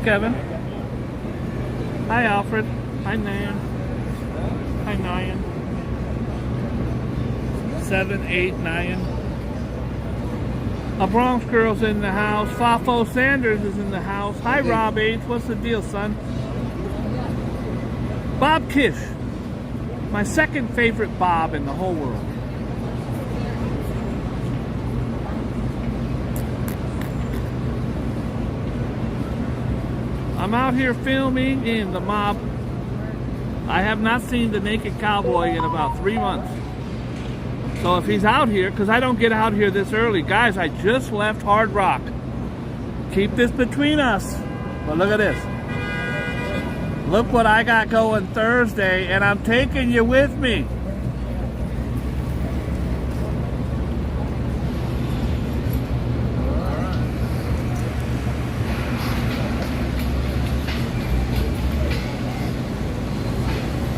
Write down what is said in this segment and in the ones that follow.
Kevin. Hi, Alfred. Hi, Nan. Hi, Nyan. 7, 8, 9. A Bronx girl's in the house. Fafo Sanders is in the house. Hi, Rob H. What's the deal, son? Bob Kish. My second favorite Bob in the whole world. I'm out here filming in the mob. I have not seen the Naked Cowboy in about 3 months. So if he's out here, because I don't get out here this early. Guys, I just left Hard Rock. Keep this between us. But look at this. Look what I got going Thursday, and I'm taking you with me.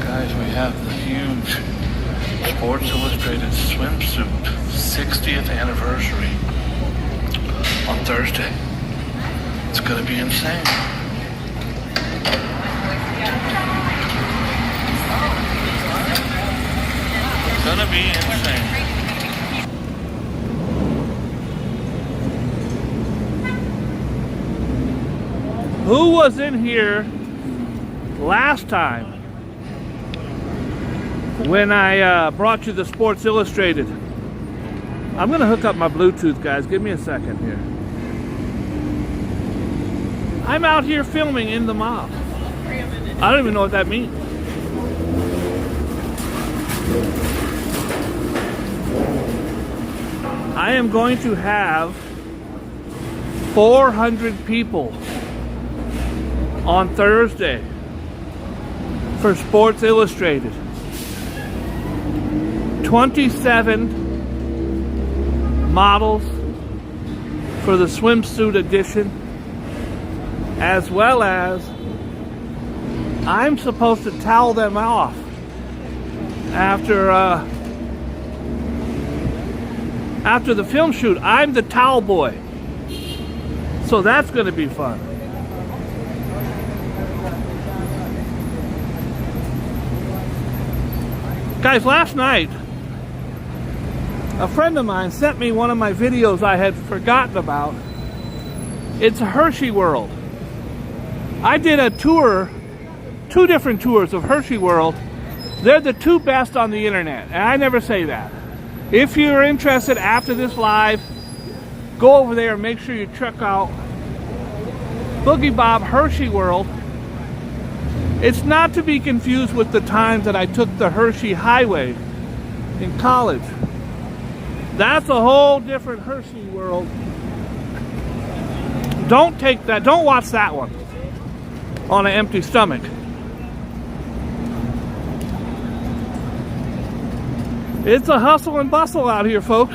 Guys, we have the huge Sports Illustrated swimsuit 60th anniversary on Thursday. It's gonna be insane. It's gonna be insane. Who was in here last time when I brought you the Sports Illustrated? I'm gonna hook up my Bluetooth, guys. Give me a second here. I'm out here filming in the mob. I don't even know what that means. I am going to have 400 people on Thursday for Sports Illustrated. 27 models for the swimsuit edition, as well as I'm supposed to towel them off after the film shoot. I'm the towel boy, so that's going to be fun. Guys, last night a friend of mine sent me one of my videos I had forgotten about. It's a Hershey World. I did a tour, 2 different tours of Hershey World. They're the 2 best on the internet, and I never say that. If you're interested after this live, go over there and make sure you check out Boogie Bob Hershey World. It's not to be confused with the times that I took the Hershey Highway in college. That's a whole different Hershey World. Don't take that, don't watch that one on an empty stomach. It's a hustle and bustle out here, folks.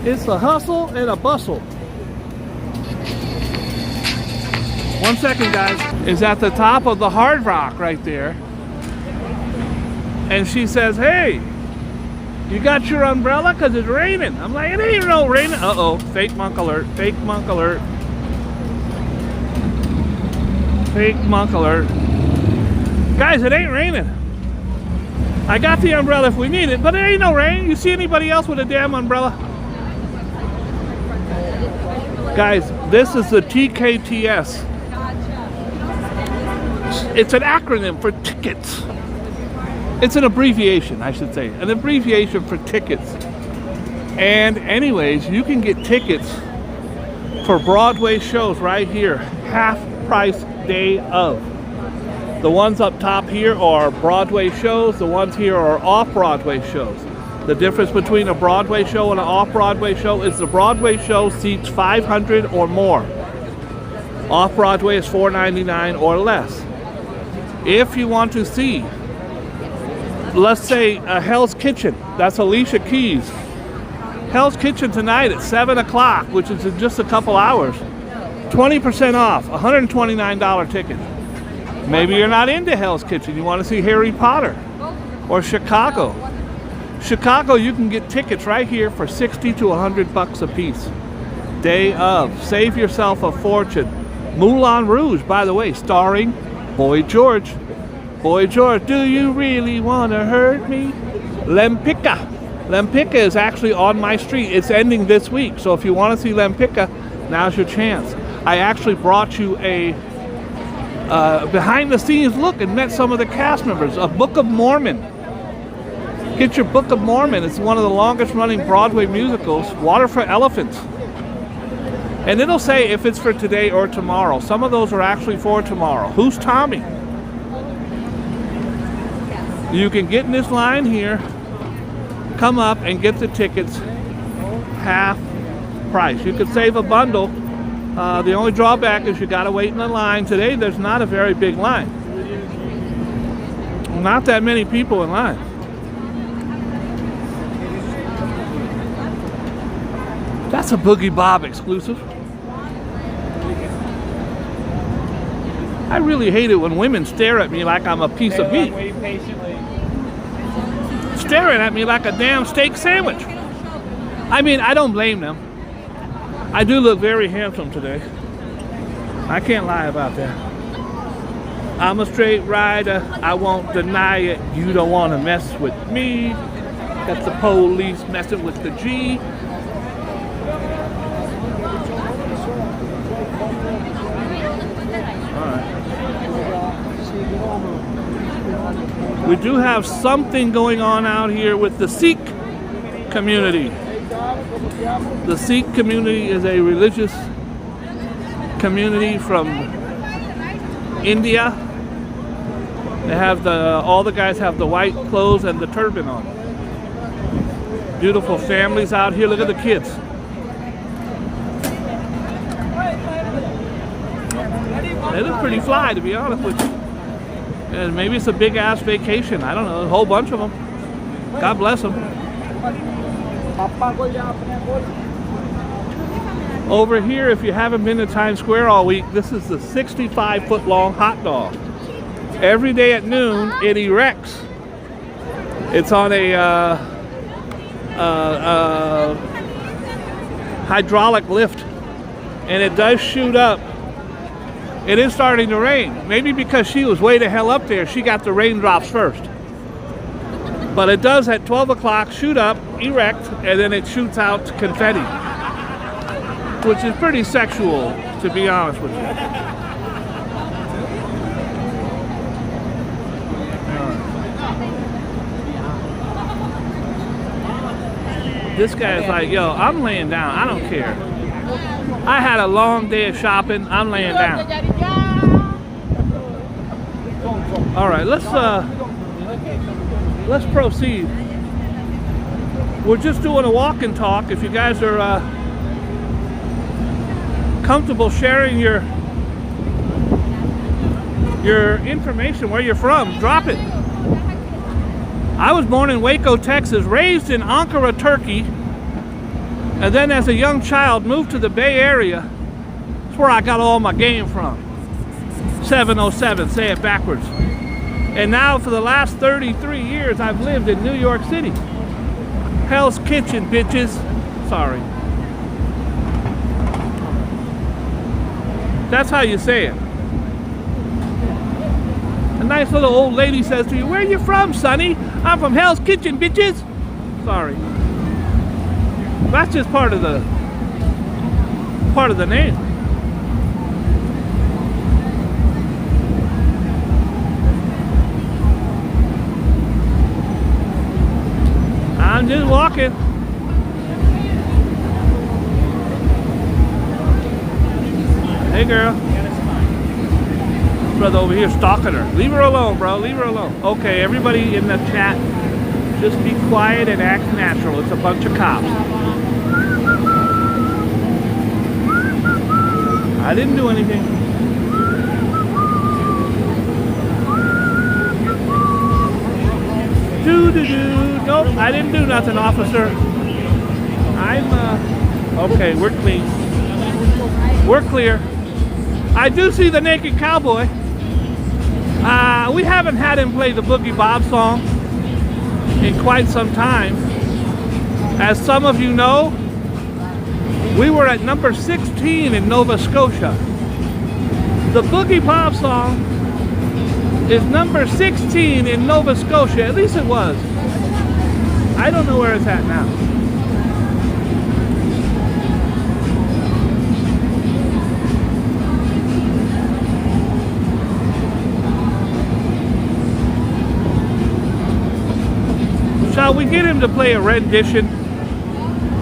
It's a hustle and a bustle. 1 second, guys. Is at the top of the Hard Rock right there. And she says, hey, you got your umbrella? Because it's raining. I'm like, it ain't no raining. Uh-oh, fake monk alert, fake monk alert. Fake monk alert. Guys, it ain't raining. I got the umbrella if we need it, but it ain't no rain. You see anybody else with a damn umbrella? Guys, this is the TKTS. It's an acronym for tickets. It's an abbreviation, I should say. An abbreviation for tickets. And anyways, you can get tickets for Broadway shows right here. Half price day of. The ones up top here are Broadway shows. The ones here are off-Broadway shows. The difference between a Broadway show and an off-Broadway show is the Broadway show seats 500 or more. Off-Broadway is $4.99 or less. If you want to see, let's say, Hell's Kitchen, that's Alicia Keys. Hell's Kitchen tonight at 7 o'clock, which is in just a couple hours. 20% off, $129 ticket. Maybe you're not into Hell's Kitchen. You want to see Harry Potter or Chicago. Chicago, you can get tickets right here for $60 to $100 a piece. day of. Save yourself a fortune. Moulin Rouge, by the way, starring Boy George. Boy George, do you really want to hurt me? Lempicka. Lempicka is actually on my street. It's ending this week. So if you want to see Lempicka, now's your chance. I actually brought you a behind the scenes look and met some of the cast members of Book of Mormon. Get your Book of Mormon. It's one of the longest running Broadway musicals. Water for Elephants. And it'll say if it's for today or tomorrow. Some of those are actually for tomorrow. Who's Tommy? You can get in this line here, come up and get the tickets half price. You could save a bundle. The only drawback is you gotta wait in the line. Today there's not a very big line. Not that many people in line. That's a Boogie Bob exclusive. I really hate it when women stare at me like I'm a piece of meat. Staring at me like a damn steak sandwich. I mean, I don't blame them. I do look very handsome today. I can't lie about that. I'm a straight rider, I won't deny it. You don't want to mess with me. That's the police messing with the G. We do have something going on out here with the Sikh community. The Sikh community is a religious community from India. They have all the guys have the white clothes and the turban on. Beautiful families out here. Look at the kids. They look pretty fly, to be honest with you. And maybe it's a big ass vacation. I don't know. A whole bunch of them. God bless them. Over here, if you haven't been to Times Square all week, this is the 65-foot long hot dog. Every day at noon, it erects. It's on a hydraulic lift, and it does shoot up. It is starting to rain. Maybe because she was way the hell up there, she got the raindrops first. But it does at 12 o'clock shoot up, erect, and then it shoots out confetti. Which is pretty sexual, to be honest with you. This guy's like, yo, I'm laying down. I don't care. I had a long day of shopping. I'm laying down. All right, let's proceed. We're just doing a walk and talk. If you guys are comfortable sharing your information, where you're from, drop it. I was born in Waco, Texas, raised in Ankara, Turkey. And then as a young child, moved to the Bay Area. That's where I got all my game from. 707, say it backwards. And now for the last 33 years, I've lived in New York City. Hell's Kitchen, bitches. Sorry. That's how you say it. A nice little old lady says to you, where are you from, sonny? I'm from Hell's Kitchen, bitches. Sorry. That's just part of the name. I'm just walking. Hey girl. Brother over here stalking her. Leave her alone, bro. Leave her alone. Okay, everybody in the chat, just be quiet and act natural. It's a bunch of cops. I didn't do anything. Nope, I didn't do nothing, officer. Okay, we're clean. We're clear. I do see the naked cowboy. We haven't had him play the Boogie Bob song in quite some time. As some of you know, We were at number 16 in Nova Scotia. The Boogie Bob song is number 16 in Nova Scotia. At least it was. I don't know where it's at now. Shall we get him to play a rendition?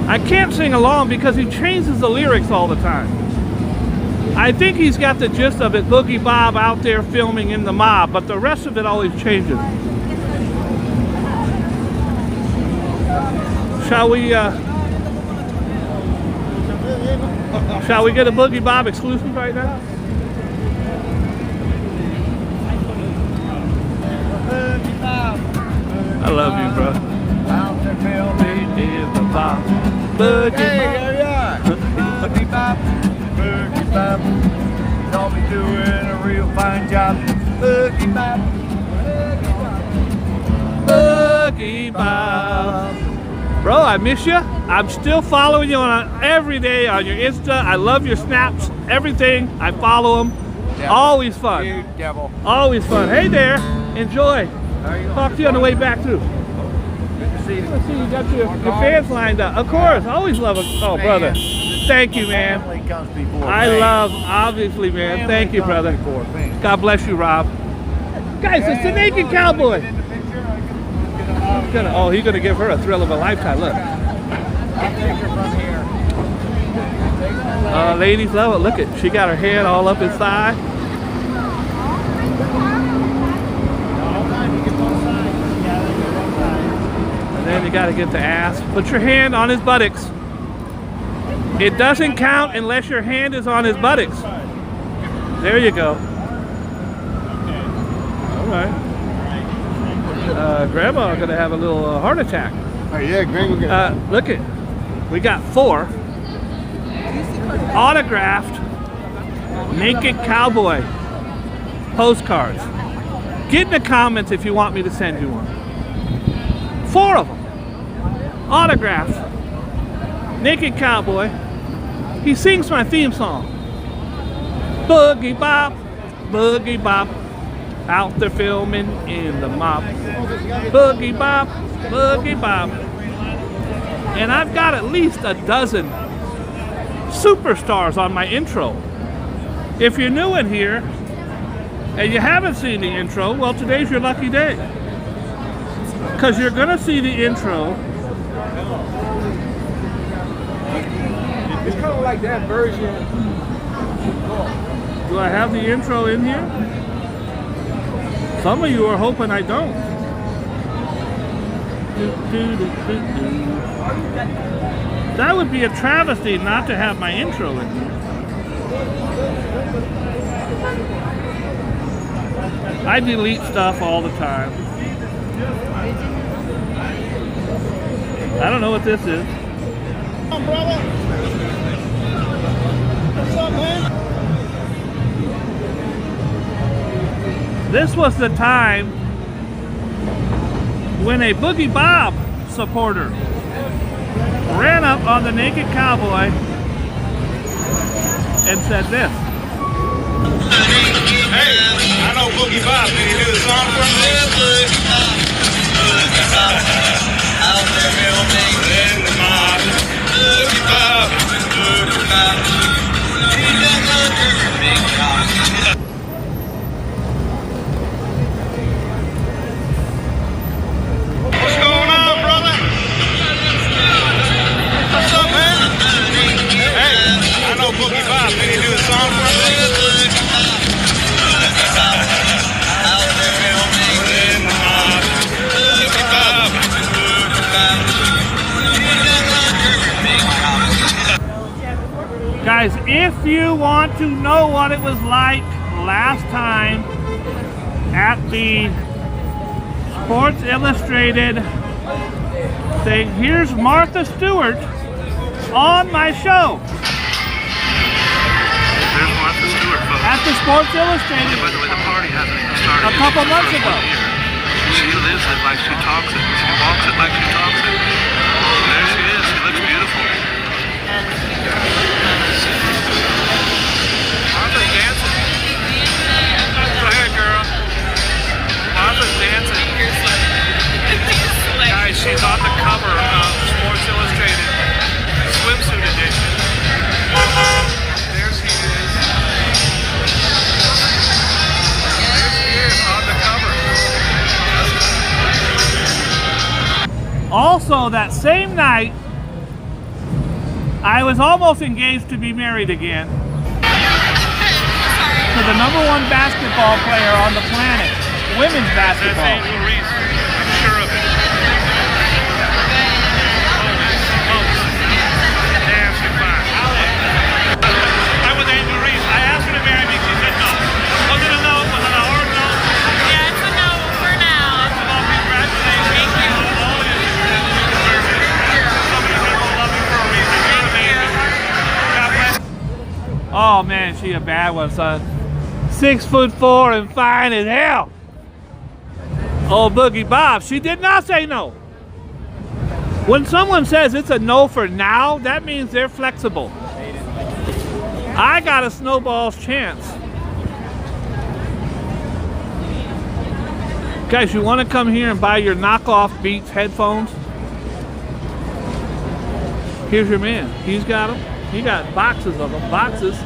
I can't sing along because he changes the lyrics all the time. I think he's got the gist of it, Boogie Bob out there filming in the mob, but the rest of it always changes. Shall we get a Boogie Bob exclusive right now? I love you, bro. Boogie Bob, Boogie Bob, don't be doing a real fine job. Boogie Bob, Boogie Bob. Bro, I miss you. I'm still following you on every day on your Insta. I love your snaps, everything. I follow them. Devil. Always fun. You devil. Always fun. Hey there. Enjoy. How you Talk to you on the way back too. Good to see you. Let's see, you got your fans lined up. Of course, always love it. Oh, brother. Thank you, man. Family comes before I fame. love, obviously, man. Family Thank you, comes brother. before fame. God bless you, Rob. Guys, it's the Naked Cowboy. Oh, he's gonna give her a thrill of a lifetime. Look. I'll take her from here. Ladies love it. Look at, she got her head all up his thigh. And then you gotta get the ass. Put your hand on his buttocks. It doesn't count unless your hand is on his buttocks. There you go. All right. Grandma gonna have a little heart attack. Oh yeah, Greg will get Look it. We got 4 autographed Naked Cowboy postcards. Get in the comments if you want me to send you one. 4 of them. Autographed Naked Cowboy. He sings my theme song. Boogie Bob, Boogie Bob, out there filming in the mob. Boogie Bob, Boogie Bob. And I've got at least a dozen superstars on my intro. If you're new in here and you haven't seen the intro, well, today's your lucky day. Because you're gonna see the intro. It's kind of like that version. Do I have the intro in here? Some of you are hoping I don't. That would be a travesty not to have my intro in here. I delete stuff all the time. I don't know what this is. Come on, brother. What's up, man? This was the time when a Boogie Bob supporter ran up on the Naked Cowboy and said this. Hey, I know Boogie Bob. Can you do the song for me? Out there filming in the mob. Boogie Bob. Boogie Bob. He does look her big cock. What's going on, brother? What's up, man? Hey, I know Boogie Bob. Can you do the song for me? Guys, if you want to know what it was like last time at the Sports Illustrated thing, here's Martha Stewart on my show. There's Martha Stewart, folks. At the Sports Illustrated By the way, the party hasn't even started. a couple months ago. She lives it like she talks it. She walks it like she talks it. There she is. She looks beautiful. Martha's dancing. Go ahead, girl. Martha's dancing. Guys, she's on the cover of Sports Illustrated swimsuit edition. There she is. There she is on the cover. Also, that same night, I was almost engaged to be married again to the #1 basketball player on the planet, women's That's basketball. Angel Reese. I'm sure of it. Damn, she's fine. I'm with Angel Reese. I asked her to marry me. She said no. Was it a no? Was it a hard no? Yeah, it's a no for now. Well, congratulations. Thank you. All of you deserve it. Somebody that will love you for a reason. You're amazing. God bless. Oh man, she a bad one, son. 6'4" and fine as hell. Oh, Boogie Bob, she did not say no. When someone says it's a no for now, that means they're flexible. I got a snowball's chance. Guys, you want to come here and buy your knockoff Beats headphones? Here's your man. He's got them. He got boxes of them. Boxes.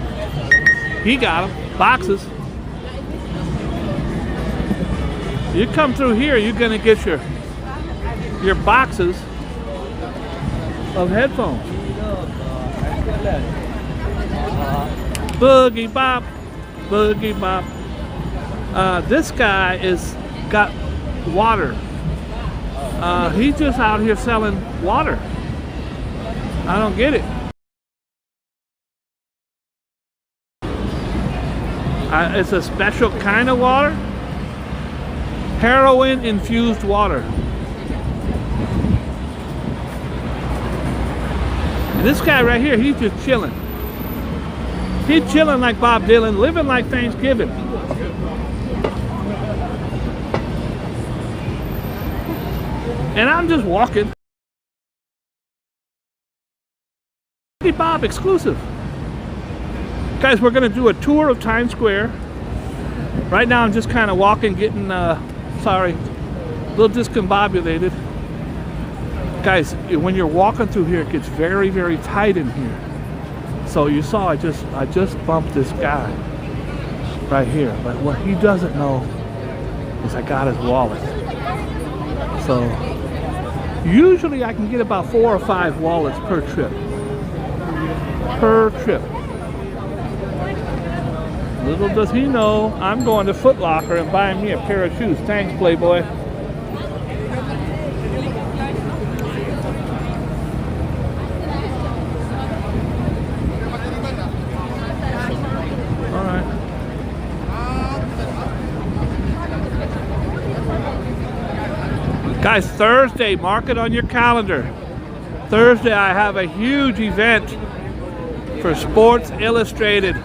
He got them. Boxes. You come through here, you're gonna get your boxes of headphones. Boogie Bob, Boogie Bob. This guy is got water. He's just out here selling water. I don't get it. It's a special kind of water. Heroin infused water. And this guy right here, he's just chilling. He's chilling like Bob Dylan, living like Thanksgiving. And I'm just walking. Boogie Bob exclusive. Guys, we're gonna do a tour of Times Square. Right now I'm just kind of walking, getting, sorry, a little discombobulated. Guys, when you're walking through here, it gets very, very tight in here. So you saw I just bumped this guy right here. But what he doesn't know is I got his wallet. So usually I can get about 4 or 5 wallets per trip. Per trip. Little does he know, I'm going to Foot Locker and buying me a pair of shoes. Thanks, Playboy. All right. Guys, Thursday, mark it on your calendar. Thursday, I have a huge event for Sports Illustrated.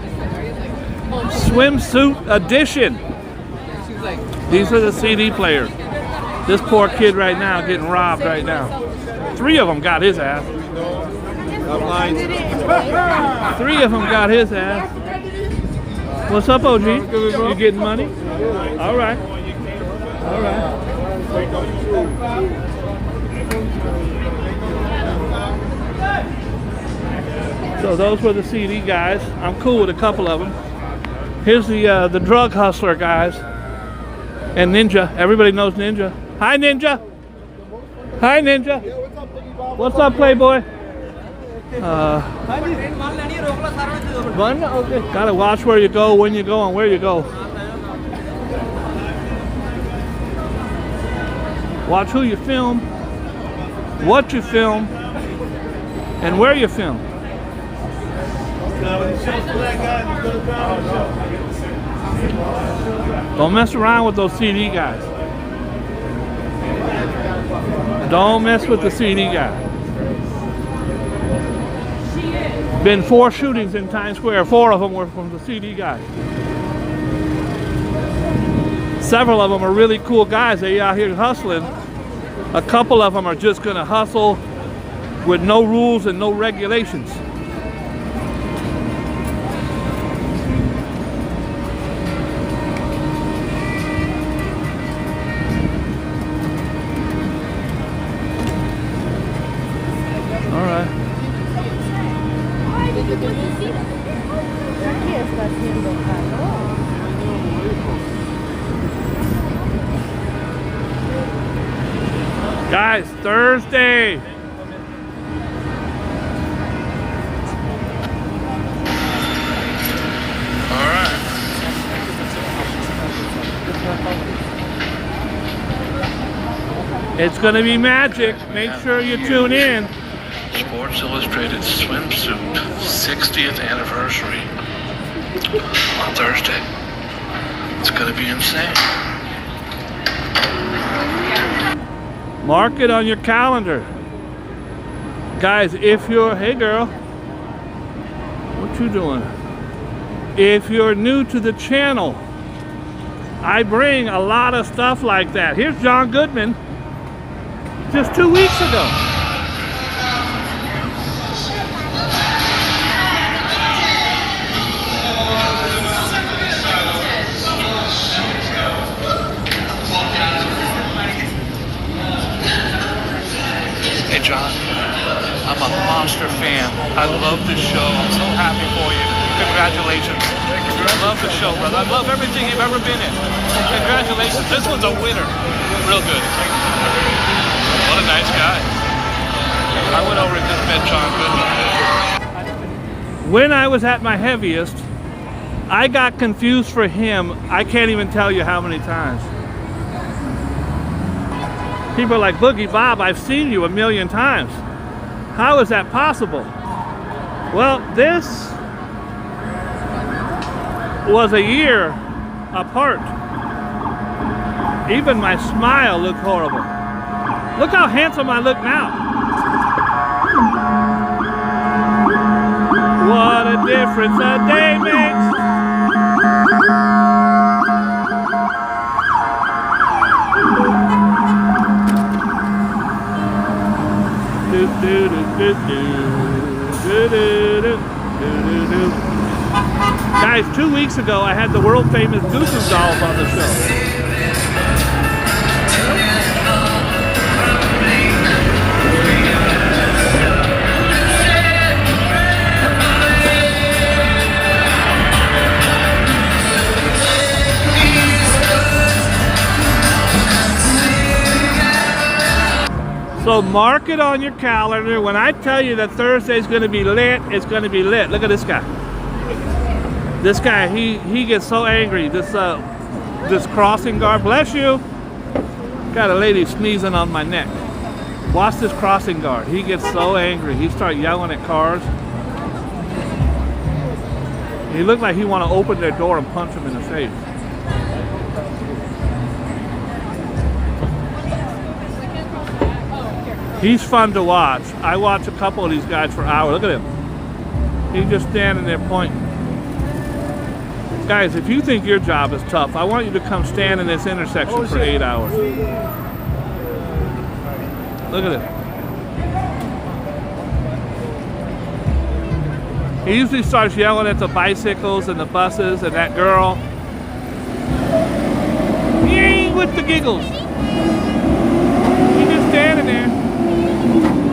Swimsuit edition. These are the CD players. This poor kid right now getting robbed right now. 3 of them got his ass. 3 of them got his ass. What's up, OG? You getting money? All right. All right. So those were the CD guys. I'm cool with a couple of them. Here's the drug hustler guys. And Ninja. Everybody knows Ninja. Hi, Ninja. Hi, Ninja. What's up, Playboy? Gotta watch where you go, when you go, and where you go. Watch who you film, what you film, and where you film. Don't mess around with those CD guys. Don't mess with the CD guy. Been 4 shootings in Times Square. 4 of them were from the CD guys. Several of them are really cool guys. They out here hustling. A couple of them are just gonna hustle with no rules and no regulations. Guys, Thursday. All right. It's going to be magic. Make sure you tune in. Sports Illustrated swimsuit 60th anniversary on Thursday. It's going to be insane. Mark it on your calendar. Guys, if you're, hey girl, what you doing? If you're new to the channel, I bring a lot of stuff like that. Here's John Goodman, just 2 weeks ago. Hey John, I'm a monster fan. I love this show. I'm so happy for you. Congratulations. I love the show, brother. I love everything you've ever been in. Congratulations. This one's a winner. Real good. What a nice guy. I went over and just met John Goodman. When I was at my heaviest, I got confused for him. I can't even tell you how many times. People are like, Boogie Bob, I've seen you 1,000,000 times. How is that possible? Well, this was a year apart. Even my smile looked horrible. Look how handsome I look now. What a difference a day makes. Guys, 2 weeks ago I had the world famous Goofy dolls on the show. So mark it on your calendar. When I tell you that Thursday is going to be lit, it's going to be lit. Look at this guy. This guy, he gets so angry. This crossing guard, bless you. Got a lady sneezing on my neck. Watch this crossing guard. He gets so angry. He starts yelling at cars. He looked like he want to open their door and punch him in the face. He's fun to watch. I watch a couple of these guys for hours. Look at him. He's just standing there pointing. Guys, if you think your job is tough, I want you to come stand in this intersection for 8 hours. Look at it. He usually starts yelling at the bicycles and the buses and that girl. He ain't with the giggles. He's just standing there,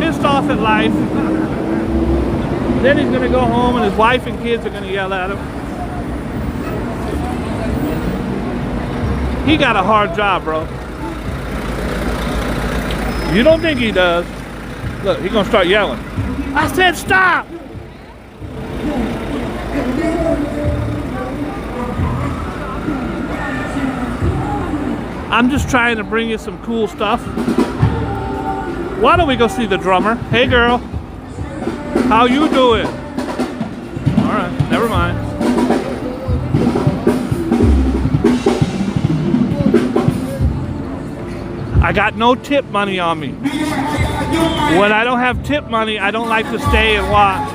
pissed off at life. Then he's gonna go home and his wife and kids are gonna yell at him. He got a hard job, bro. You don't think he does? Look, he's gonna start yelling. I said stop! I'm just trying to bring you some cool stuff. Why don't we go see the drummer? Hey girl, how you doing? All right, never mind. I got no tip money on me. When I don't have tip money, I don't like to stay and watch.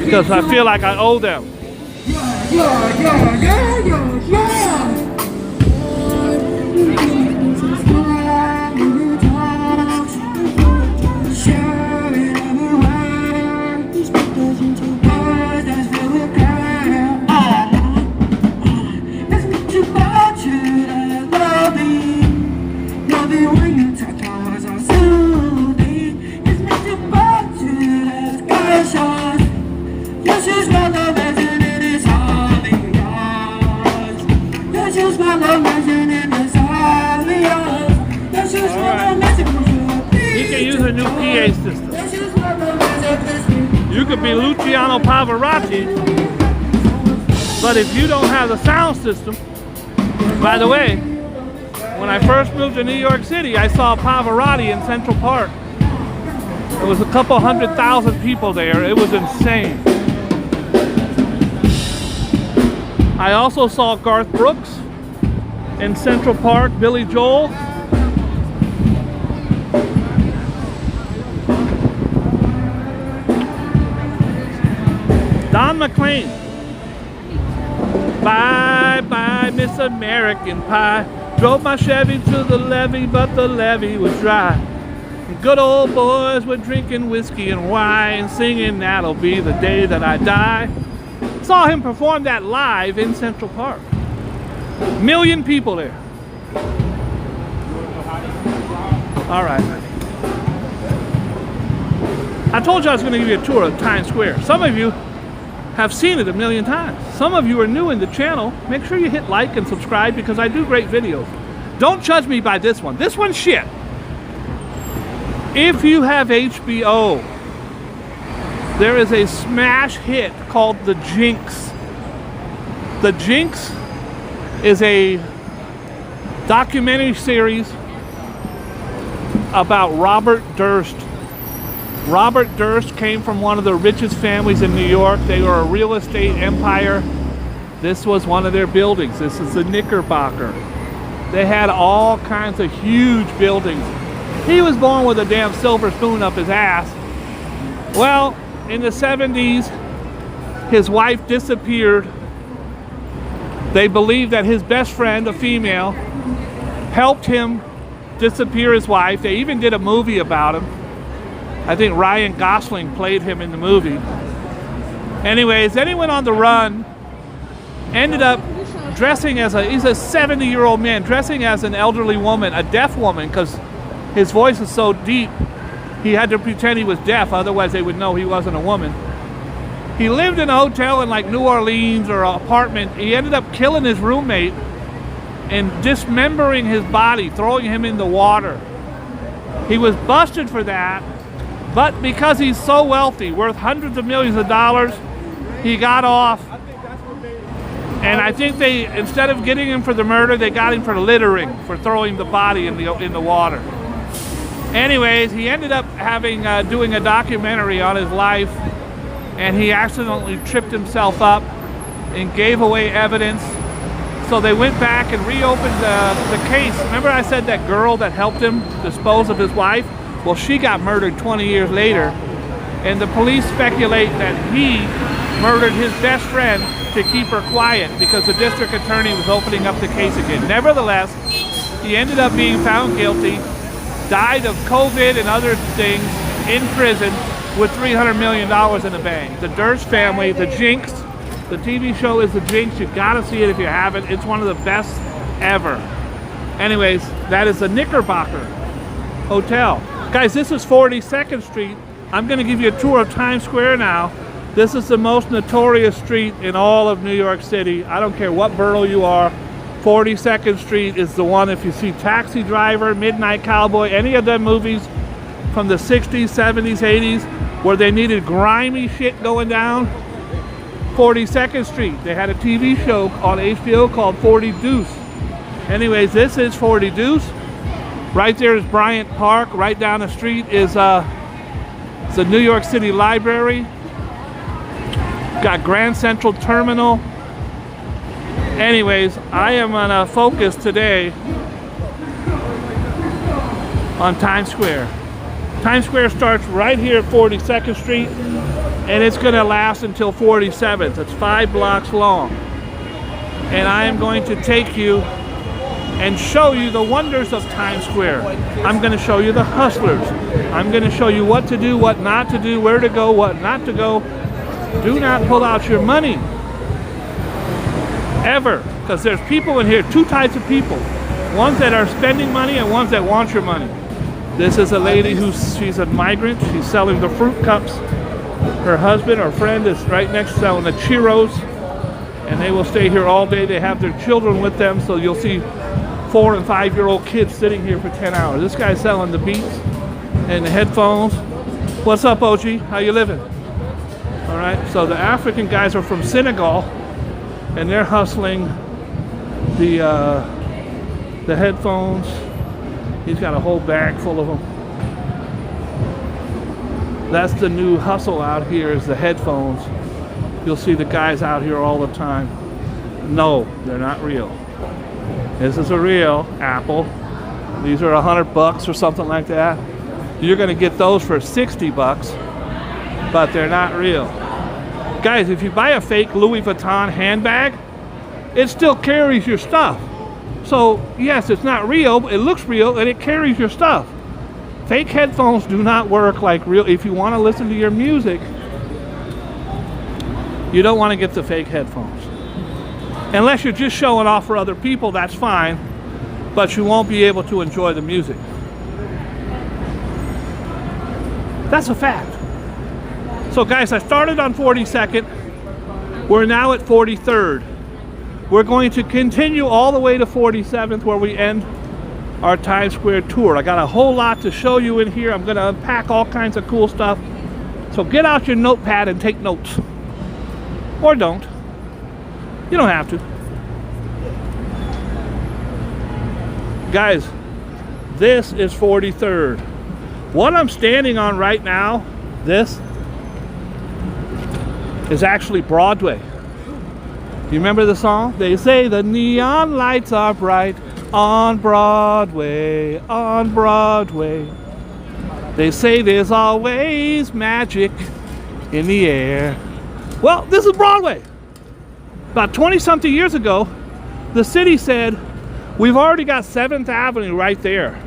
Because I feel like I owe them. This is what the legend it is all in yours. be Luciano Pavarotti. But if you don't have the sound system, by the way, when I first moved to New York City, I saw Pavarotti in Central Park. There was a couple 100,000 people there. It was insane. I also saw Garth Brooks in Central Park, Billy Joel. Don McLean. Bye bye Miss American Pie. Drove my Chevy to the levee, but the levee was dry. And good old boys were drinking whiskey and wine, singing that'll be the day that I die. Saw him perform that live in Central Park. 1 million people there. All right. I told you I was going to give you a tour of Times Square. Some of you have seen it 1 million times. Some of you are new in the channel. Make sure you hit like and subscribe because I do great videos. Don't judge me by this one. This one's shit. If you have HBO, there is a smash hit called The Jinx. The Jinx is a documentary series about Robert Durst. Robert Durst came from one of the richest families in New York. They were a real estate empire. This was one of their buildings. This is the Knickerbocker. They had all kinds of huge buildings. He was born with a damn silver spoon up his ass. Well, in the 70s, his wife disappeared. They believe that his best friend, a female, helped him disappear his wife. They even did a movie about him. I think Ryan Gosling played him in the movie. Anyways, then he went on the run, ended up dressing as he's a 70-year-old man, dressing as an elderly woman, a deaf woman, because his voice is so deep, he had to pretend he was deaf, otherwise they would know he wasn't a woman. He lived in a hotel in like New Orleans or an apartment. He ended up killing his roommate and dismembering his body, throwing him in the water. He was busted for that. But because he's so wealthy, worth hundreds of millions of dollars, he got off. And I think they, instead of getting him for the murder, they got him for littering, for throwing the body in the water. Anyways, he ended up doing a documentary on his life, and he accidentally tripped himself up and gave away evidence. So they went back and reopened the case. Remember I said that girl that helped him dispose of his wife? Well, she got murdered 20 years later, and the police speculate that he murdered his best friend to keep her quiet because the district attorney was opening up the case again. Nevertheless, he ended up being found guilty, died of COVID and other things in prison with $300 million in the bank. The Durst family, The Jinx, the TV show is The Jinx. You've got to see it if you haven't. It's one of the best ever. Anyways, that is the Knickerbocker Hotel. Guys, this is 42nd Street. I'm going to give you a tour of Times Square now. This is the most notorious street in all of New York City. I don't care what borough you are. 42nd Street is the one. If you see Taxi Driver, Midnight Cowboy, any of them movies from the 60s, 70s, 80s, where they needed grimy shit going down, 42nd Street. They had a TV show on HBO called 40 Deuce. Anyways, this is 40 Deuce. Right there is Bryant Park. Right down the street is the New York City Library. Got Grand Central Terminal. Anyways, I am gonna focus today on Times Square. Times Square starts right here at 42nd Street, and it's gonna last until 47th. It's 5 blocks long. And I am going to take you and show you the wonders of Times Square. I'm going to show you the hustlers. I'm going to show you what to do, what not to do, where to go, what not to go. Do not pull out your money. Ever. Because there's people in here, 2 types of people. Ones that are spending money and ones that want your money. This is a lady she's a migrant. She's selling the fruit cups. Her husband or friend is right next selling the churros. And they will stay here all day. They have their children with them, so you'll see 4- and 5-year-old kids sitting here for 10 hours. This guy's selling the Beats and the headphones. What's up, OG? How you living? All right, so the African guys are from Senegal, and they're hustling the headphones. He's got a whole bag full of them. That's the new hustle out here, is the headphones. You'll see the guys out here all the time. No, they're not real. This is a real Apple. These are $100 or something like that. You're gonna get those for $60, but they're not real. Guys, if you buy a fake Louis Vuitton handbag, it still carries your stuff. So yes, it's not real, but it looks real and it carries your stuff. Fake headphones do not work like real. If you want to listen to your music, you don't want to get the fake headphones. Unless you're just showing off for other people, that's fine, but you won't be able to enjoy the music. That's a fact. So guys, I started on 42nd. We're now at 43rd. We're going to continue all the way to 47th, where we end our Times Square tour. I got a whole lot to show you in here. I'm going to unpack all kinds of cool stuff. So get out your notepad and take notes. Or don't. You don't have to. Guys, this is 43rd. What I'm standing on right now, this is actually Broadway. You remember the song? They say the neon lights are bright on Broadway, on Broadway. They say there's always magic in the air. Well, this is Broadway. About 20-something years ago, the city said, we've already got 7th Avenue right there.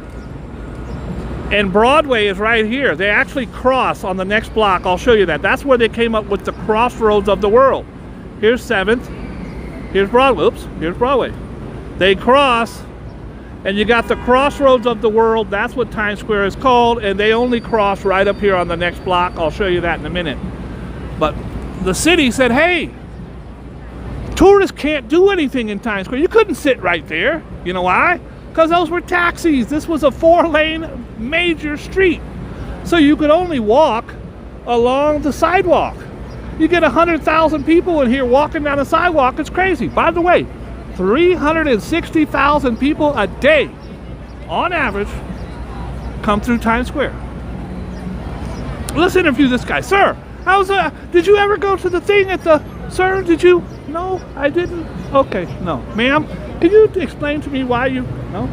And Broadway is right here. They actually cross on the next block. I'll show you that. That's where they came up with the crossroads of the world. Here's 7th. Here's Broadway. Oops, here's Broadway. They cross, and you got the crossroads of the world. That's what Times Square is called, and they only cross right up here on the next block. I'll show you that in a minute. But the city said, hey, tourists can't do anything in Times Square. You couldn't sit right there. You know why? Because those were taxis. This was a 4-lane major street. So you could only walk along the sidewalk. You get 100,000 people in here walking down the sidewalk. It's crazy. By the way, 360,000 people a day, on average, come through Times Square. Let's interview this guy. Sir, did you ever go to the thing at the... Sir, did you? No, I didn't. Okay, no. Ma'am, can you explain to me why you... No?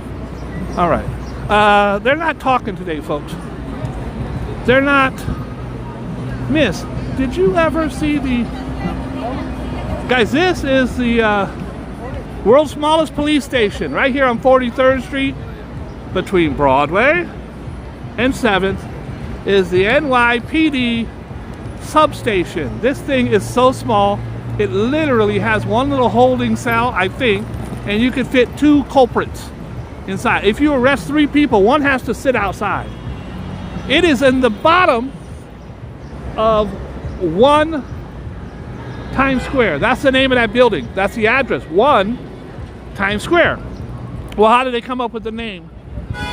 All right. They're not talking today, folks. They're not... Miss, did you ever see the... Guys, this is the world's smallest police station right here on 43rd Street. Between Broadway and 7th is the NYPD substation. This thing is so small, it literally has one little holding cell, I think, and you could fit 2 culprits inside. If you arrest 3 people, one has to sit outside. It is in the bottom of 1 Times Square. That's the name of that building. That's the address, 1 Times Square. Well, how did they come up with the name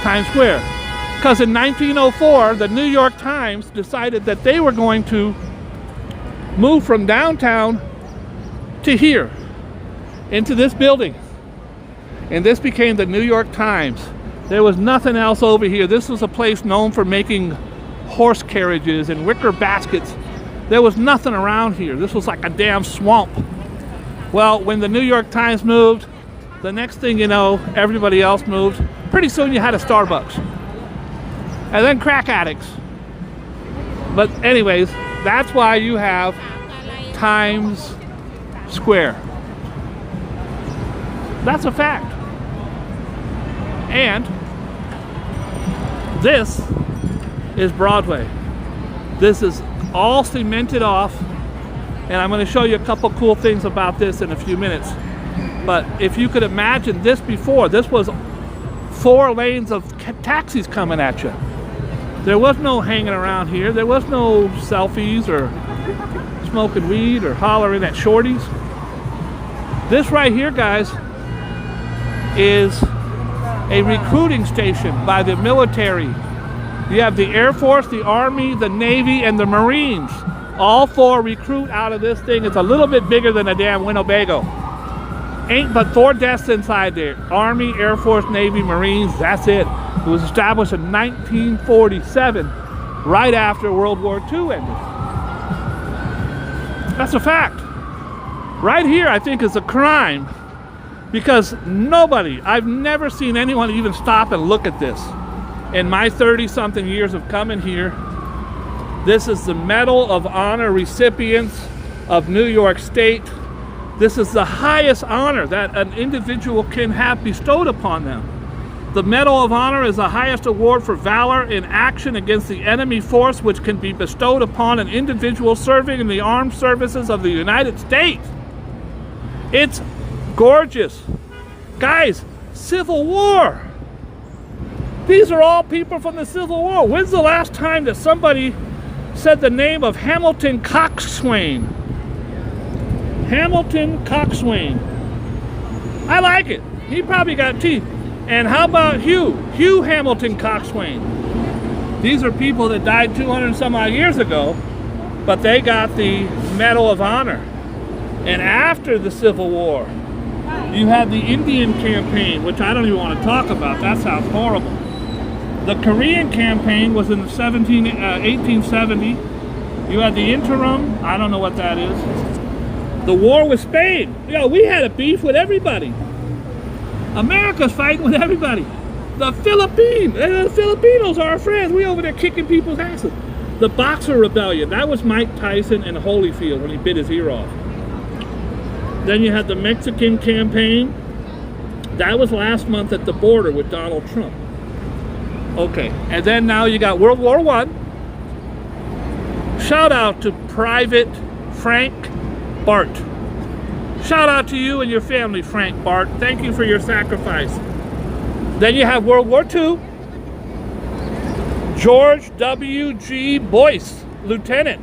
Times Square? Because in 1904, the New York Times decided that they were going to move from downtown to here, into this building. And this became the New York Times. There was nothing else over here. This was a place known for making horse carriages and wicker baskets. There was nothing around here. This was like a damn swamp. Well, when the New York Times moved, the next thing you know, everybody else moved. Pretty soon you had a Starbucks. And then crack addicts. But anyways, that's why you have Times Square. That's a fact. And this is Broadway. This is all cemented off, and I'm going to show you a couple cool things about this in a few minutes. But if you could imagine this before, this was 4 lanes of taxis coming at you. There was no hanging around here. There was no selfies or smoking weed or hollering at shorties. This right here, guys, is a recruiting station by the military. You have the Air Force, the Army, the Navy, and the Marines. All 4 recruit out of this thing. It's a little bit bigger than a damn Winnebago. Ain't but 4 desks inside there. Army, Air Force, Navy, Marines, that's it. It was established in 1947, right after World War II ended. That's a fact. Right here, I think, is a crime, because I've never seen anyone even stop and look at this. In my 30-something years of coming here, this is the Medal of Honor recipients of New York State. This is the highest honor that an individual can have bestowed upon them. The Medal of Honor is the highest award for valor in action against the enemy force, which can be bestowed upon an individual serving in the armed services of the United States. It's gorgeous. Guys, Civil War. These are all people from the Civil War. When's the last time that somebody said the name of Hamilton Coxswain? Hamilton Coxswain. I like it. He probably got teeth. And how about Hugh Hamilton Coxswain? These are people that died 200 and some odd years ago, but they got the Medal of Honor. And after the Civil War, you had the Indian campaign, which I don't even want to talk about. That sounds horrible. The Korean campaign was in 1870. You had the interim, I don't know what that is. The war with Spain. We had a beef with everybody. America's fighting with everybody. The Filipinos are our friends. We over there kicking people's asses. The Boxer Rebellion. That was Mike Tyson in Holyfield when he bit his ear off. Then you had the Mexican campaign. That was last month at the border with Donald Trump. Okay, and then now you got World War I. Shout out to Private Frank Bart. Shout out to you and your family, Frank Bart. Thank you for your sacrifice. Then you have World War II. George W.G. Boyce, Lieutenant.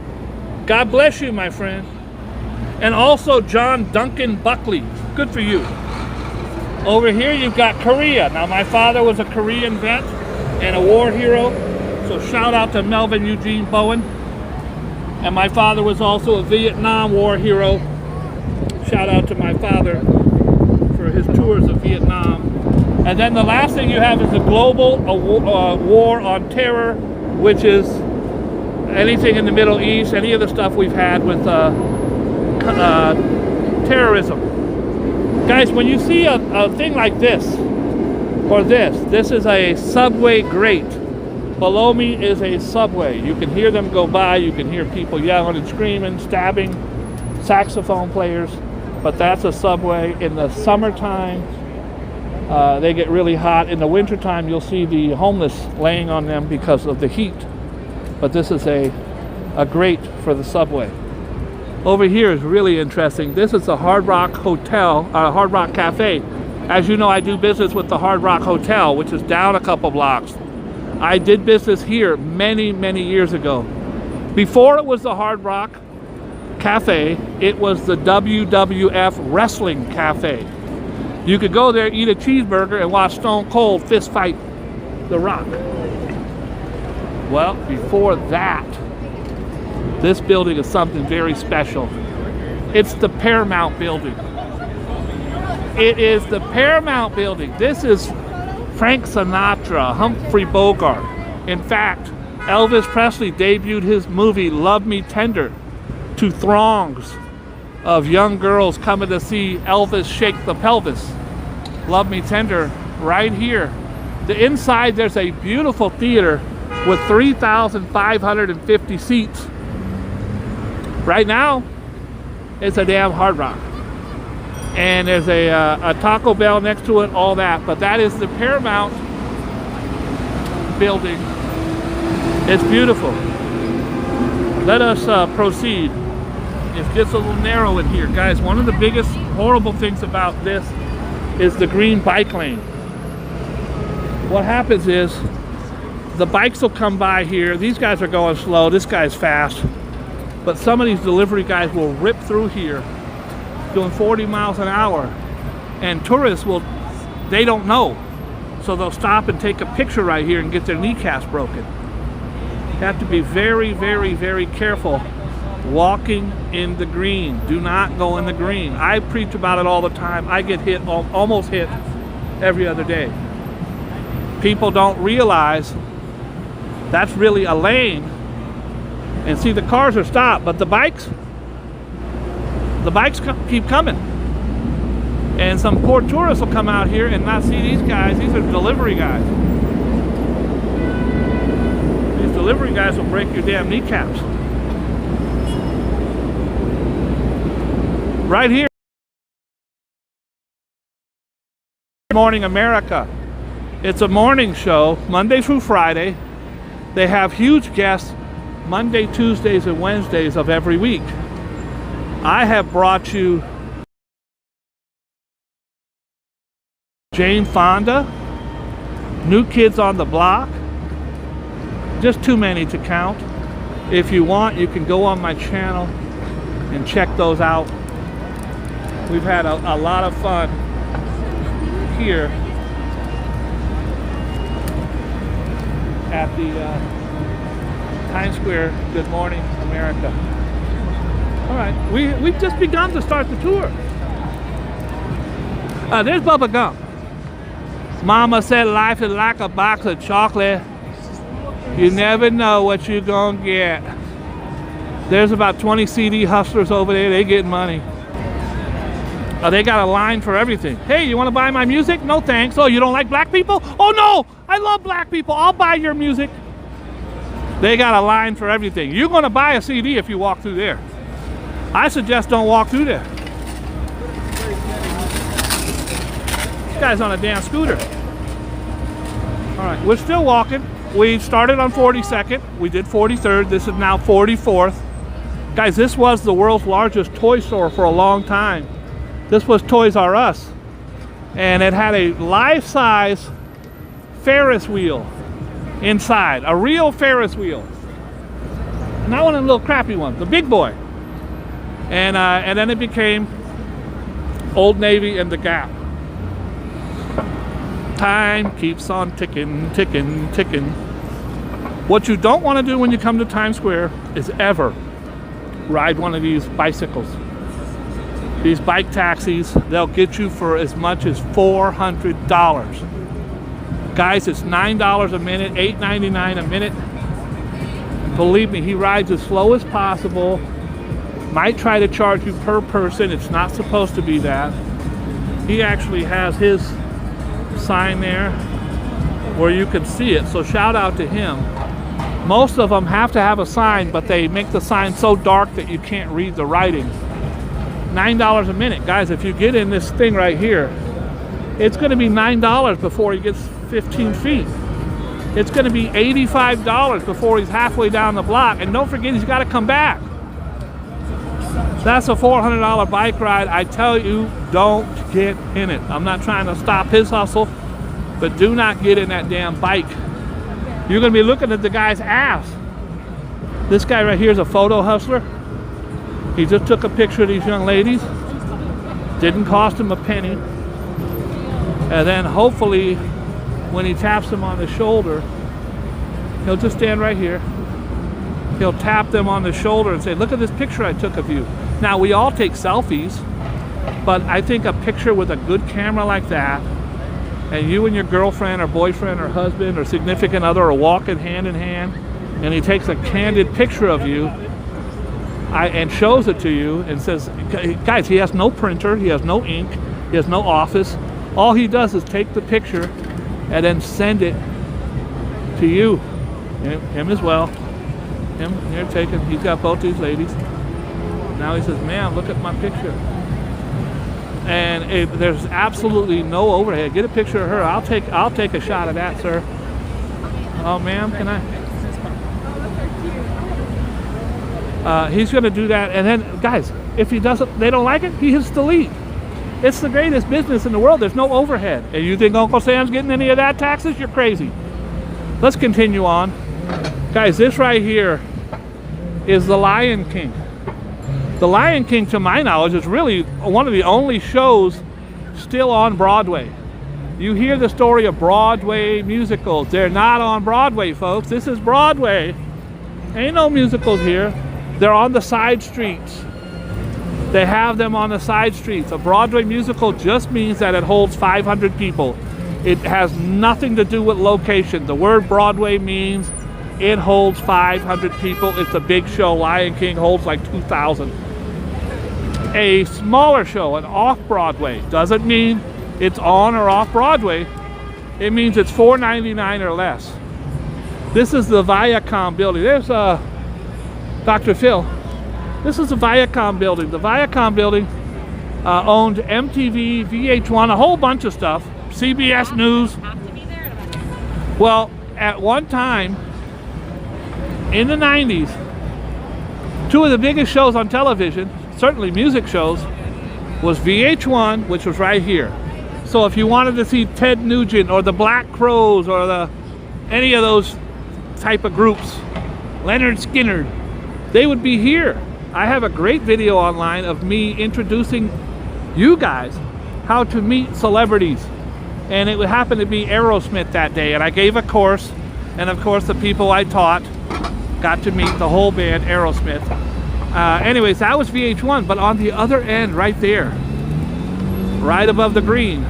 God bless you, my friend. And also John Duncan Buckley. Good for you. Over here you've got Korea. Now my father was a Korean vet and a war hero. So shout out to Melvin Eugene Bowen. And my father was also a Vietnam war hero. Shout out to my father for his tours of Vietnam. And then the last thing you have is the global war on terror, which is anything in the Middle East, any of the stuff we've had with terrorism. Guys, when you see a thing like this, or this is a subway grate. Below me is a subway. You can hear them go by, you can hear people yelling and screaming, stabbing, saxophone players, but that's a subway. In the summertime, they get really hot. In the wintertime, you'll see the homeless laying on them because of the heat. But this is a grate for the subway. Over here is really interesting. This is the Hard Rock Hotel, Hard Rock Cafe. As you know, I do business with the Hard Rock Hotel, which is down a couple blocks. I did business here many, many years ago. Before it was the Hard Rock Cafe, it was the WWF Wrestling Cafe. You could go there, eat a cheeseburger, and watch Stone Cold fist fight The Rock. Well, before that, this building is something very special. It's the Paramount Building. It is the Paramount Building. This is Frank Sinatra, Humphrey Bogart. In fact, Elvis Presley debuted his movie Love Me Tender to throngs of young girls coming to see Elvis shake the pelvis. Love Me Tender right here. The inside, there's a beautiful theater with 3,550 seats. Right now, it's a damn Hard Rock. And there's a Taco Bell next to it, all that. But that is the Paramount Building. It's beautiful. Let us proceed. It gets a little narrow in here. Guys, one of the biggest horrible things about this is the green bike lane. What happens is the bikes will come by here. These guys are going slow. This guy's fast. But some of these delivery guys will rip through here doing 40 miles an hour. And tourists they don't know. So they'll stop and take a picture right here and get their kneecaps broken. You have to be very, very, very careful walking in the green. Do not go in the green. I preach about it all the time. I get hit, almost hit every other day. People don't realize that's really a lane. And see, the cars are stopped, but the bikes keep coming. And some poor tourists will come out here and not see these guys. These are delivery guys. These delivery guys will break your damn kneecaps. Right here. Good Morning America. It's a morning show, Monday through Friday. They have huge guests Monday, Tuesdays, and Wednesdays of every week. I have brought you Jane Fonda, New Kids on the Block, just too many to count. If you want, you can go on my channel and check those out. We've had a lot of fun here at the Times Square Good Morning America. All right, we've just begun to start the tour. There's Bubba Gump. Mama said life is like a box of chocolate. You never know what you're gonna get. There's about 20 CD hustlers over there. They getting money. They got a line for everything. Hey, you want to buy my music? No thanks. Oh, you don't like black people? Oh no, I love black people. I'll buy your music. They got a line for everything. You're going to buy a CD if you walk through there. I suggest don't walk through there. This guy's on a damn scooter. All right, we're still walking. We started on 42nd. We did 43rd. This is now 44th. Guys, this was the world's largest toy store for a long time. This was Toys R Us. And it had a life-size Ferris wheel inside. A real Ferris wheel. Not one of the little crappy ones, the big boy. And then it became Old Navy and the Gap. Time keeps on ticking, ticking, ticking. What you don't want to do when you come to Times Square is ever ride one of these bicycles. These bike taxis, they'll get you for as much as $400. Guys, it's $9 a minute, $8.99 a minute. Believe me, he rides as slow as possible. Might try to charge you per person. It's not supposed to be that. He actually has his sign there where you can see it, so shout out to him. Most of them have to have a sign, but they make the sign so dark that you can't read the writing. $9 a minute. Guys, if you get in this thing right here, it's going to be $9 before he gets 15 feet. It's going to be $85 before he's halfway down the block. And don't forget, he's got to come back. That's a $400 bike ride. I tell you, don't get in it. I'm not trying to stop his hustle, but do not get in that damn bike. You're going to be looking at the guy's ass. This guy right here is a photo hustler. He just took a picture of these young ladies. Didn't cost him a penny. And then hopefully when he taps them on the shoulder, he'll just stand right here. He'll tap them on the shoulder and say, look at this picture I took of you. Now, we all take selfies, but I think a picture with a good camera like that, and you and your girlfriend or boyfriend or husband or significant other are walking hand in hand, and he takes a candid picture of you and shows it to you and says, guys, he has no printer, he has no ink, he has no office. All he does is take the picture and then send it to you. Him as well. Him, here, taken. He's got both these ladies. Now he says, ma'am, look at my picture. And there's absolutely no overhead. Get a picture of her. I'll take a shot of that, sir. Oh, ma'am, can I? He's going to do that, and then, guys, if they don't like it, he hits delete. It's the greatest business in the world. There's no overhead. And you think Uncle Sam's getting any of that taxes? You're crazy. Let's continue on. Guys, this right here is the Lion King. The Lion King, to my knowledge, is really one of the only shows still on Broadway. You hear the story of Broadway musicals. They're not on Broadway, folks. This is Broadway. Ain't no musicals here. They're on the side streets. They have them on the side streets. A Broadway musical just means that it holds 500 people. It has nothing to do with location. The word Broadway means it holds 500 people. It's a big show. Lion King holds like 2,000. A smaller show, an off-Broadway, doesn't mean it's on or off Broadway. It means it's $4.99 or less. This is the Viacom building. There's Dr. Phil. This is the Viacom building. The Viacom building owned MTV, VH1, a whole bunch of stuff, CBS News. Well, at one time, in the 90s, two of the biggest shows on television, certainly music shows, was VH1, which was right here. So if you wanted to see Ted Nugent or the Black Crowes or any of those type of groups, Leonard Skinner, they would be here. I have a great video online of me introducing you guys how to meet celebrities. And it would happen to be Aerosmith that day. And I gave a course. And of course, the people I taught got to meet the whole band, Aerosmith. Anyways, that was VH1. But on the other end, right there, right above the green,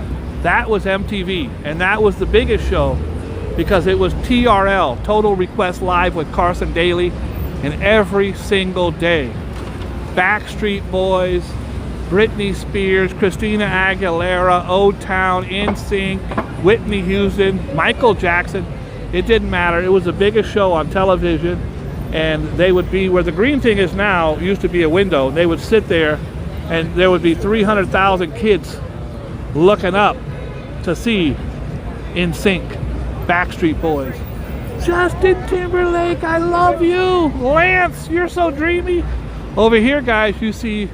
that was MTV. And that was the biggest show because it was TRL, Total Request Live with Carson Daly. And every single day, Backstreet Boys, Britney Spears, Christina Aguilera, O-Town, NSYNC, Whitney Houston, Michael Jackson. It didn't matter. It was the biggest show on television. And they would be where the green thing is now, used to be a window. They would sit there and there would be 300,000 kids looking up to see NSYNC, Backstreet Boys. Justin Timberlake, I love you. Lance, you're so dreamy. Over here, guys, you see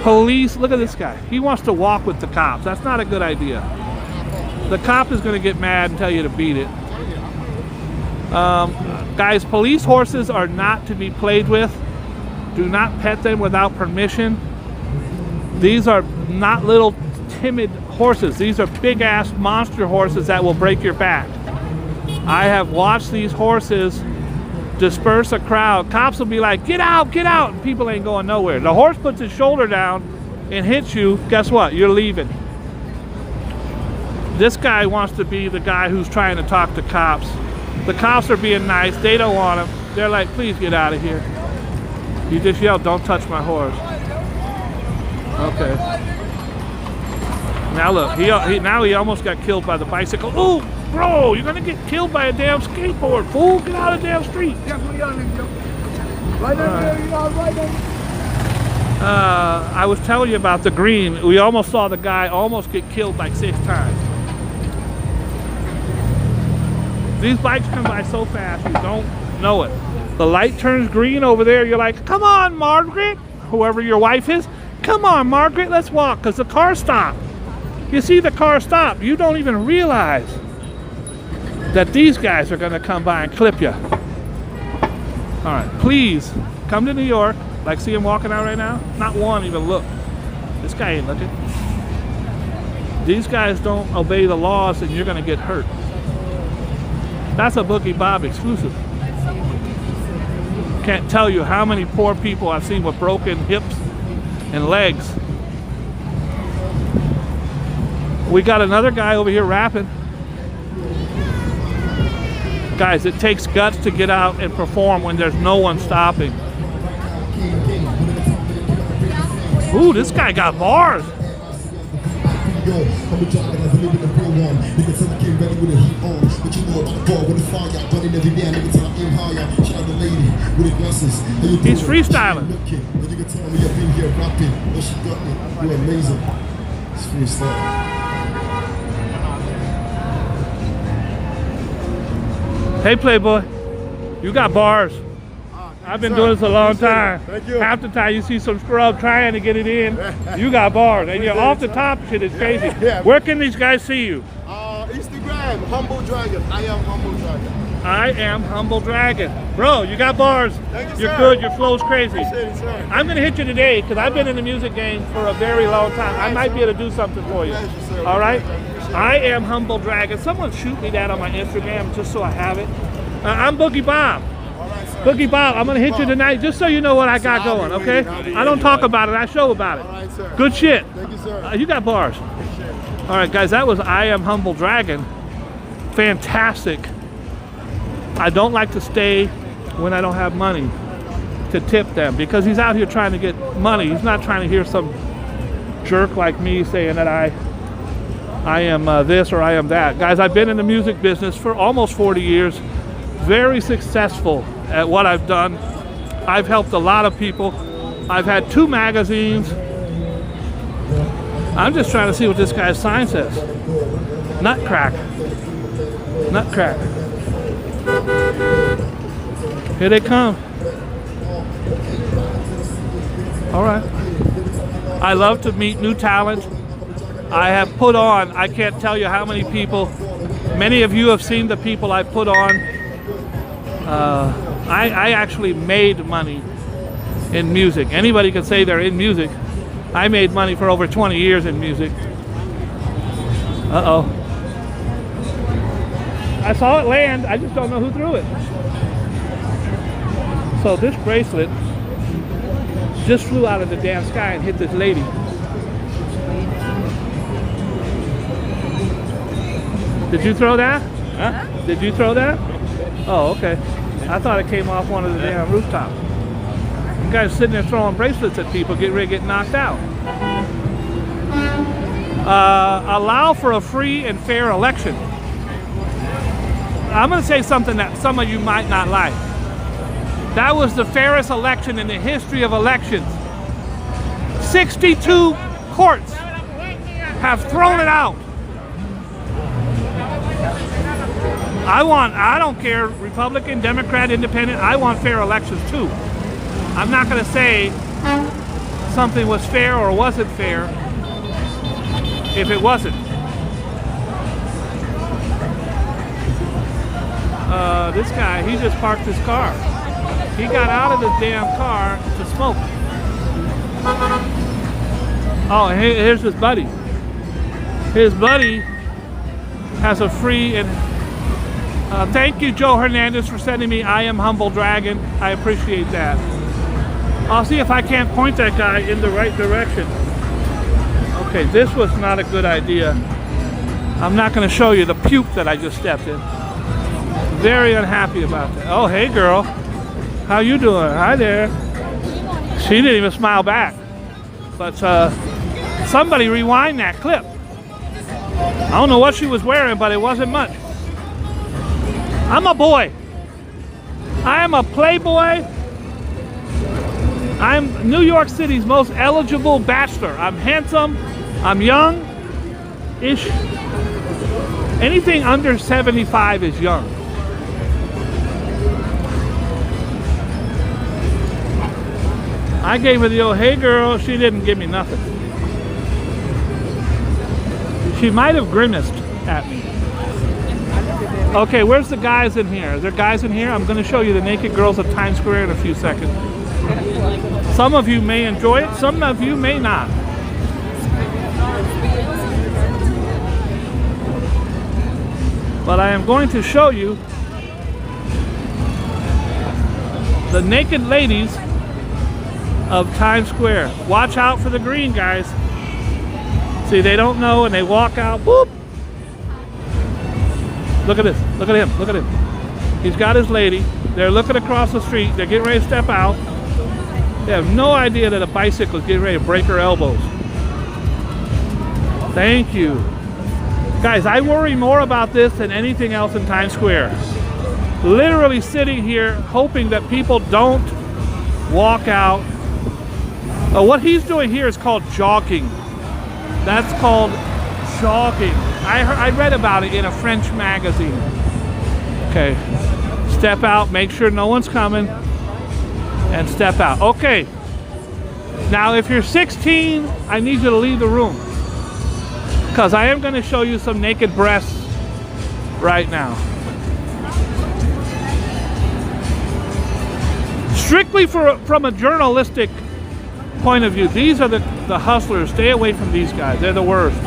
police. Look at this guy. He wants to walk with the cops. That's not a good idea. The cop is going to get mad and tell you to beat it. Guys, police horses are not to be played with. Do not pet them without permission. These are not little timid horses. These are big-ass monster horses that will break your back. I have watched these horses disperse a crowd. Cops will be like, get out, and people ain't going nowhere. The horse puts his shoulder down and hits you, guess what? You're leaving. This guy wants to be the guy who's trying to talk to cops. The cops are being nice. They don't want him. They're like, please get out of here. You just yelled, don't touch my horse. Okay. Now look, he almost got killed by the bicycle. Ooh! Bro, you're gonna get killed by a damn skateboard, fool! Get out of the damn street. I was telling you about the green. We almost saw the guy almost get killed like 6 times. These bikes come by so fast, you don't know it. The light turns green over there. You're like, come on, Margaret, whoever your wife is. Come on, Margaret, let's walk, because the car stopped. You see the car stop. You don't even realize that these guys are going to come by and clip you. All right, please come to New York. Like, see him walking out right now? Not one even look. This guy ain't looking. These guys don't obey the laws and you're going to get hurt. That's a Boogie Bob exclusive. Can't tell you how many poor people I've seen with broken hips and legs. We got another guy over here rapping. Guys, it takes guts to get out and perform when there's no one stopping. Ooh, this guy got bars. He's freestyling. Hey, Playboy, you got bars. I've been doing this a long time. Thank you. Half the time you see some scrub trying to get it in, you got bars. And you're off the top shit, it's crazy. Yeah. Where can these guys see you? Instagram, Humble Dragon. I am Humble Dragon. I am Humble Dragon. Bro, you got bars. Thank you, You're sir. good, your flow's crazy. Appreciate it, sir. I'm gonna hit you today because I've been in the music game for a very long time. I might be able to do something for you. Pleasure, sir. All right? Appreciate it. I am Humble Dragon. Someone shoot me that on my Instagram just so I have it. I'm Boogie Bob. All right, sir. Boogie Bob, I'm gonna hit you tonight just so you know what I got going, okay? I don't talk about it, I show about it. All right, sir. Good shit. Thank you, sir. You got bars. All right, guys, that was I Am Humble Dragon. Fantastic. I don't like to stay when I don't have money to tip them because he's out here trying to get money. He's not trying to hear some jerk like me saying that I am this or I am that. Guys, I've been in the music business for almost 40 years. Very successful at what I've done. I've helped a lot of people. I've had 2 magazines. I'm just trying to see what this guy's sign says. Nut crack. Nut crack. Here they come. All right. I love to meet new talent. I have put on, I can't tell you how many people, many of you have seen the people I put on. I actually made money in music. Anybody can say they're in music. I made money for over 20 years in music. Uh-oh. I saw it land, I just don't know who threw it. So this bracelet just flew out of the damn sky and hit this lady. Did you throw that? Huh? Did you throw that? Oh, okay. I thought it came off one of the damn rooftops. You guys sitting there throwing bracelets at people, get ready to get knocked out. Allow for a free and fair election. I'm going to say something that some of you might not like. That was the fairest election in the history of elections. 62 courts have thrown it out. I don't care, Republican, Democrat, Independent, I want fair elections too. I'm not going to say something was fair or wasn't fair if it wasn't. This guy, he just parked his car. He got out of the damn car to smoke. Oh, and here's his buddy. His buddy has a free and thank you, Joe Hernandez, for sending me I Am Humble Dragon. I appreciate that. I'll see if I can't point that guy in the right direction. Okay, this was not a good idea. I'm not going to show you the puke that I just stepped in. Very unhappy about that. Oh, hey, girl. How you doing? Hi there. She didn't even smile back. But somebody rewind that clip. I don't know what she was wearing, but it wasn't much. I'm a boy. I am a playboy. I'm New York City's most eligible bachelor. I'm handsome. I'm young-ish. Anything under 75 is young. I gave her the old, hey girl, she didn't give me nothing. She might have grimaced at me. Okay, where's the guys in here? Is there guys in here? I'm going to show you the naked girls of Times Square in a few seconds. Some of you may enjoy it, some of you may not. But I am going to show you the naked ladies of Times Square. Watch out for the green, guys. See, they don't know and they walk out, boop. Look at this, look at him, look at him. He's got his lady, they're looking across the street, they're getting ready to step out. They have no idea that a bicycle is getting ready to break her elbows. Thank you. Guys, I worry more about this than anything else in Times Square. Literally sitting here hoping that people don't walk out. What he's doing here is called jogging. That's called jogging. I read about it in a French magazine. Okay, step out, make sure no one's coming, and step out. Okay, now if you're 16, I need you to leave the room, because I am going to show you some naked breasts right now. Strictly from a journalistic point of view, these are the hustlers. Stay away from these guys. They're the worst.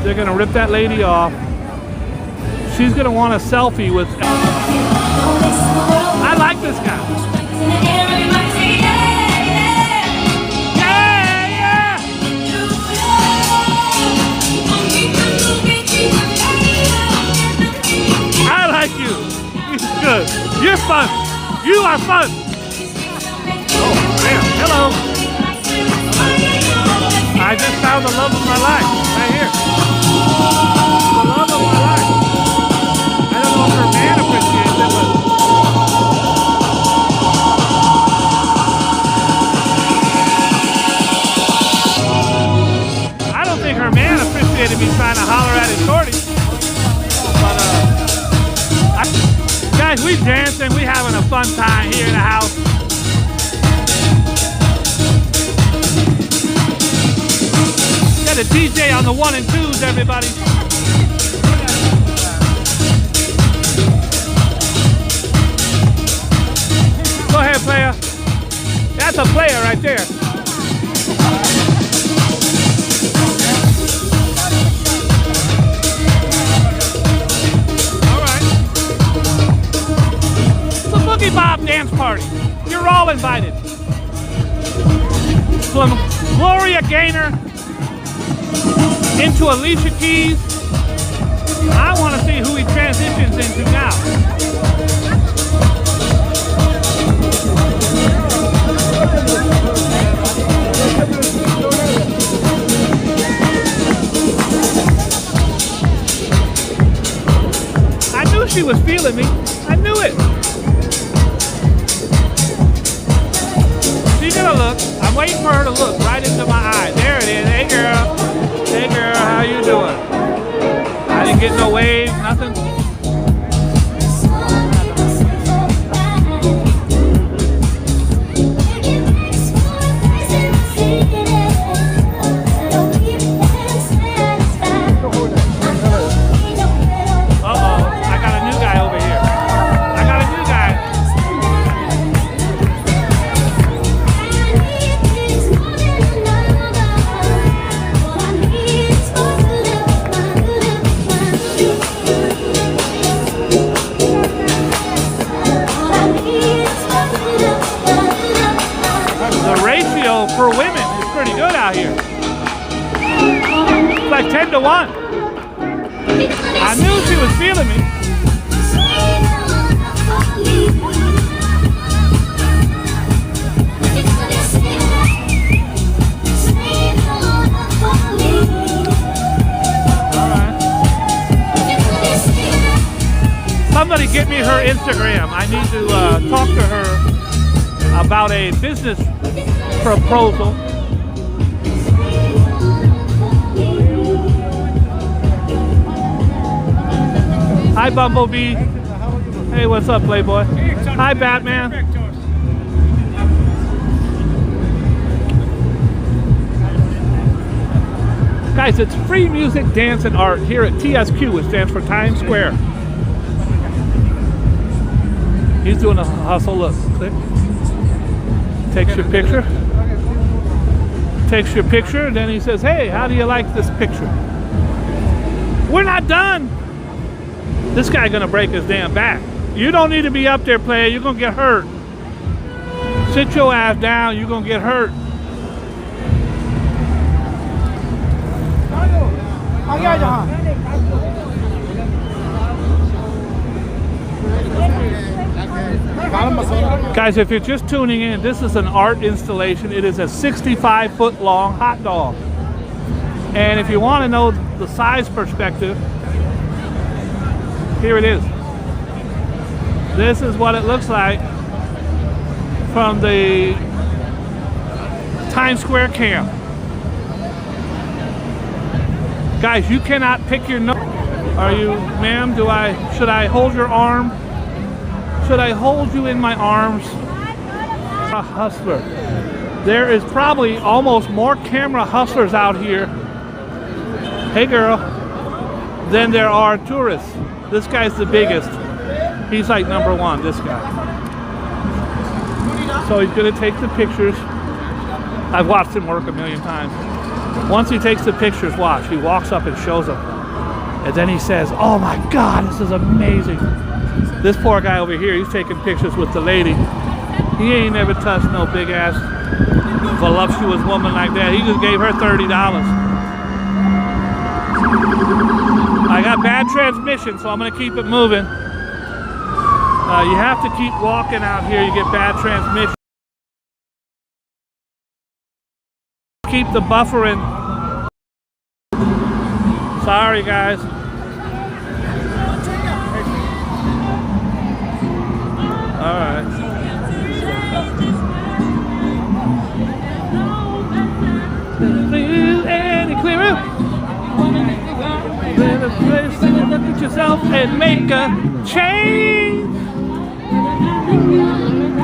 They're going to rip that lady off. She's going to want a selfie with... I like this guy. I like you. He's good. You're fun. You are fun. Oh, damn. Hello. I just found the love of my life right here. The love of my life. I don't know if her man appreciates it, but I don't think her man appreciated me trying to holler at his shorty. But guys, we dancing, we having a fun time here in the house. Got a DJ on the 1 and 2s, everybody. Go ahead, player. That's a player right there. All right. It's a Boogie Bob dance party. You're all invited. From Gloria Gaynor into Alicia Keys. I want to see who he transitions into now. I knew she was feeling me. I knew it. She's gonna look. I'm waiting for her to look right into my eye. There it is. Hey girl. Hey girl, how you doing? I didn't get no wave, nothing. For women, it's pretty good out here. It's like 10 to 1. I knew she was feeling me. All right. Somebody get me her Instagram. I need to talk to her about a business proposal. Hi, Bumblebee. Hey, what's up, Playboy? Hi, Batman. Guys, it's free music, dance, and art here at TSQ, which stands for Times Square. He's doing a hustle. Look, click. Takes your picture. Takes your picture, and then he says, hey, how do you like this picture? We're not done. This guy gonna break his damn back. You don't need to be up there, player. You're gonna get hurt. Sit your ass down. You're gonna get hurt. Guys, if you're just tuning in, this is an art installation. It is a 65-foot long hot dog. And if you want to know the size perspective, here it is. This is what it looks like from the Times Square cam. Guys, you cannot pick your nose. Are you, ma'am, should I hold your arm? Should I hold you in my arms? A hustler. There is probably almost more camera hustlers out here, hey girl, than there are tourists. This guy's the biggest. He's like #1, this guy. So he's gonna take the pictures. I've watched him work a million times. Once he takes the pictures, watch, he walks up and shows them. And then he says, oh my God, this is amazing. This poor guy over here, he's taking pictures with the lady. He ain't never touched no big ass voluptuous woman like that. He just gave her $30. I got bad transmission, so I'm gonna keep it moving. You have to keep walking out here, you get bad transmission. Keep the buffering. Sorry guys. Alright. Any clearer? Look at yourself and make a change.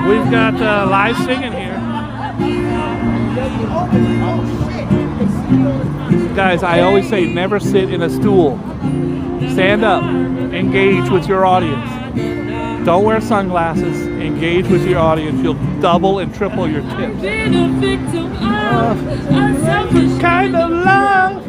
We've got live singing here. Guys, I always say never sit in a stool. Stand up. Engage with your audience. Don't wear sunglasses. Engage with your audience. You'll double and triple your tips. Kind of love.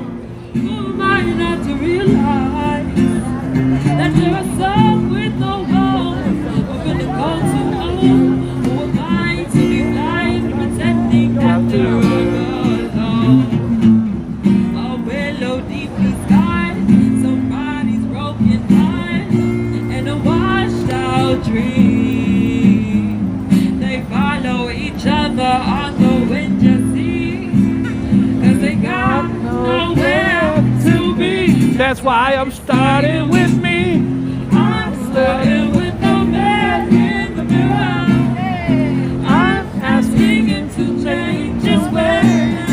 They follow each other on the wind, you see, 'cause they got nowhere to be. That's why I'm starting with me. I'm starting with the man in the mirror. I'm asking him to change his ways.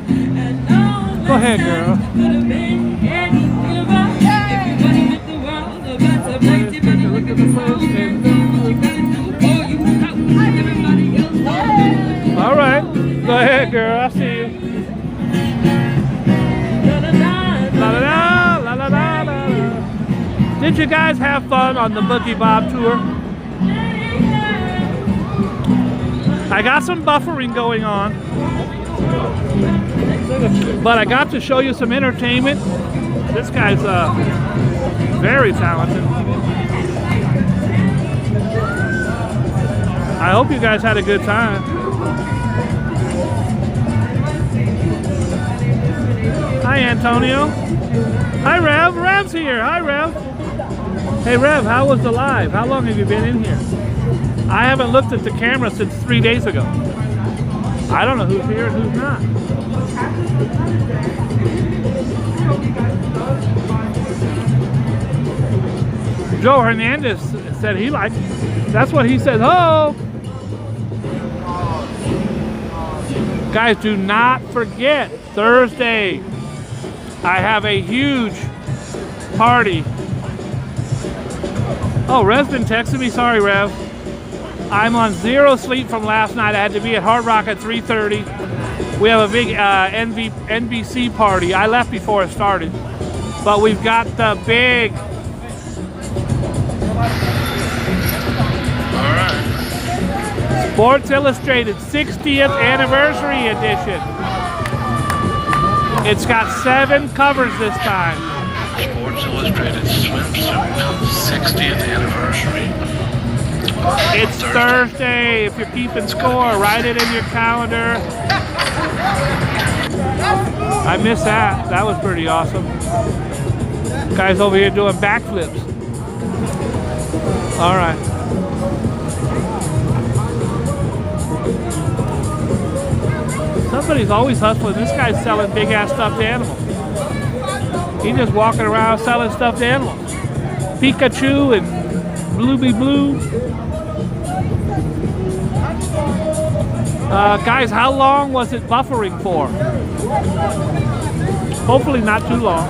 And no Go ahead, girl. could have been any clearer. If you wanna make the world a better place, you better look at the world and do what you gotta do for you. Everybody else knows. All right. Go ahead, girl. I see you. La la la, la la la la. Did you guys have fun on the Boogie Bob tour? I got some buffering going on, but I got to show you some entertainment. This guy's very talented. I hope you guys had a good time. Hi, Antonio. Hi, Rev. Rev's here. Hi, Rev. Hey, Rev, how was the live? How long have you been in here? I haven't looked at the camera since 3 days ago. I don't know who's here and who's not. Joe Hernandez said he liked it. That's what he said. Oh! Guys, do not forget, Thursday, I have a huge party. Oh, Rev's been texting me. Sorry, Rev. I'm on zero sleep from last night. I had to be at Hard Rock at 3:30. We have a big NBC party. I left before it started. But we've got the big... All right. Sports Illustrated 60th Anniversary Edition. It's got 7 covers this time. Sports Illustrated swimsuit, 60th anniversary. It's Thursday. If you're keeping score, write it in your calendar. I missed that. That was pretty awesome. Guys over here doing backflips. All right. Somebody's always hustling. This guy's selling big ass stuffed animals. He's just walking around selling stuffed animals. Pikachu and Bluey Blue. Guys, how long was it buffering for? Hopefully not too long.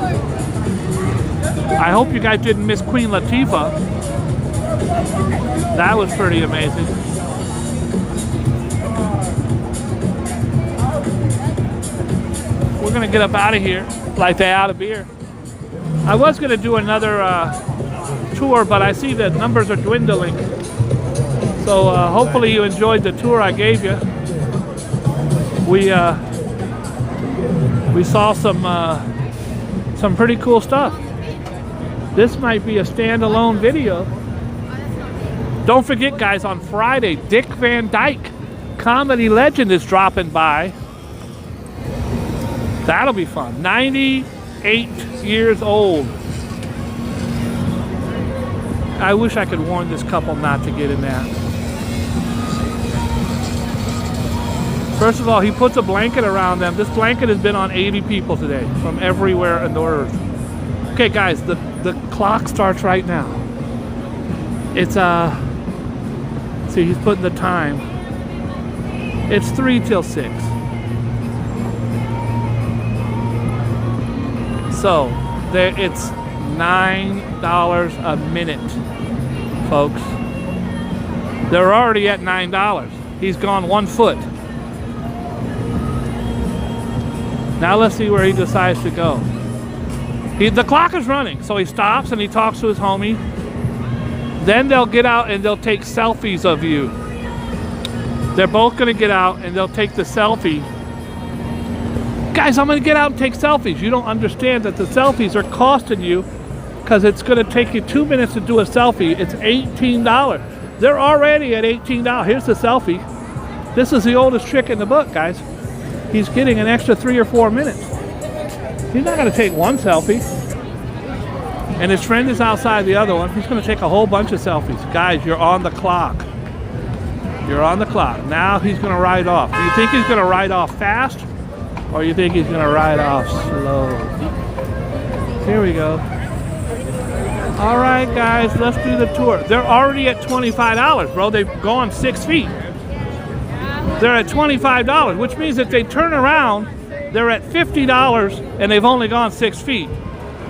I hope you guys didn't miss Queen Latifah. That was pretty amazing. We're gonna get up out of here like they out of beer. I was gonna do another tour, but I see the numbers are dwindling. So hopefully you enjoyed the tour I gave you. We saw some pretty cool stuff. This might be a standalone video Don't forget, guys, on Friday, Dick Van Dyke, comedy legend, is dropping by. That'll be fun. 98 years old. I wish I could warn this couple not to get in that. First of all, he puts a blanket around them. This blanket has been on 80 people today from everywhere in the earth. Okay, guys, the clock starts right now. It's, see, he's putting the time. It's 3 till 6. So, there, it's $9 a minute, folks. They're already at $9. He's gone 1 foot. Now let's see where he decides to go. The clock is running, so he stops and he talks to his homie. Then they'll get out and they'll take selfies of you. They're both gonna get out and they'll take the selfie. Guys, I'm gonna get out and take selfies. You don't understand that the selfies are costing you, because it's gonna take you 2 minutes to do a selfie. It's $18. They're already at $18. Here's the selfie. This is the oldest trick in the book, guys. He's getting an extra 3 or 4 minutes. He's not gonna take one selfie. And his friend is outside the other one. He's gonna take a whole bunch of selfies. Guys, you're on the clock. You're on the clock. Now he's gonna ride off. Do you think he's gonna ride off fast? Or you think he's gonna ride off slow? Here we go. All right, guys, let's do the tour. They're already at $25, bro. They've gone 6 feet. They're at $25, which means if they turn around, they're at $50 and they've only gone 6 feet.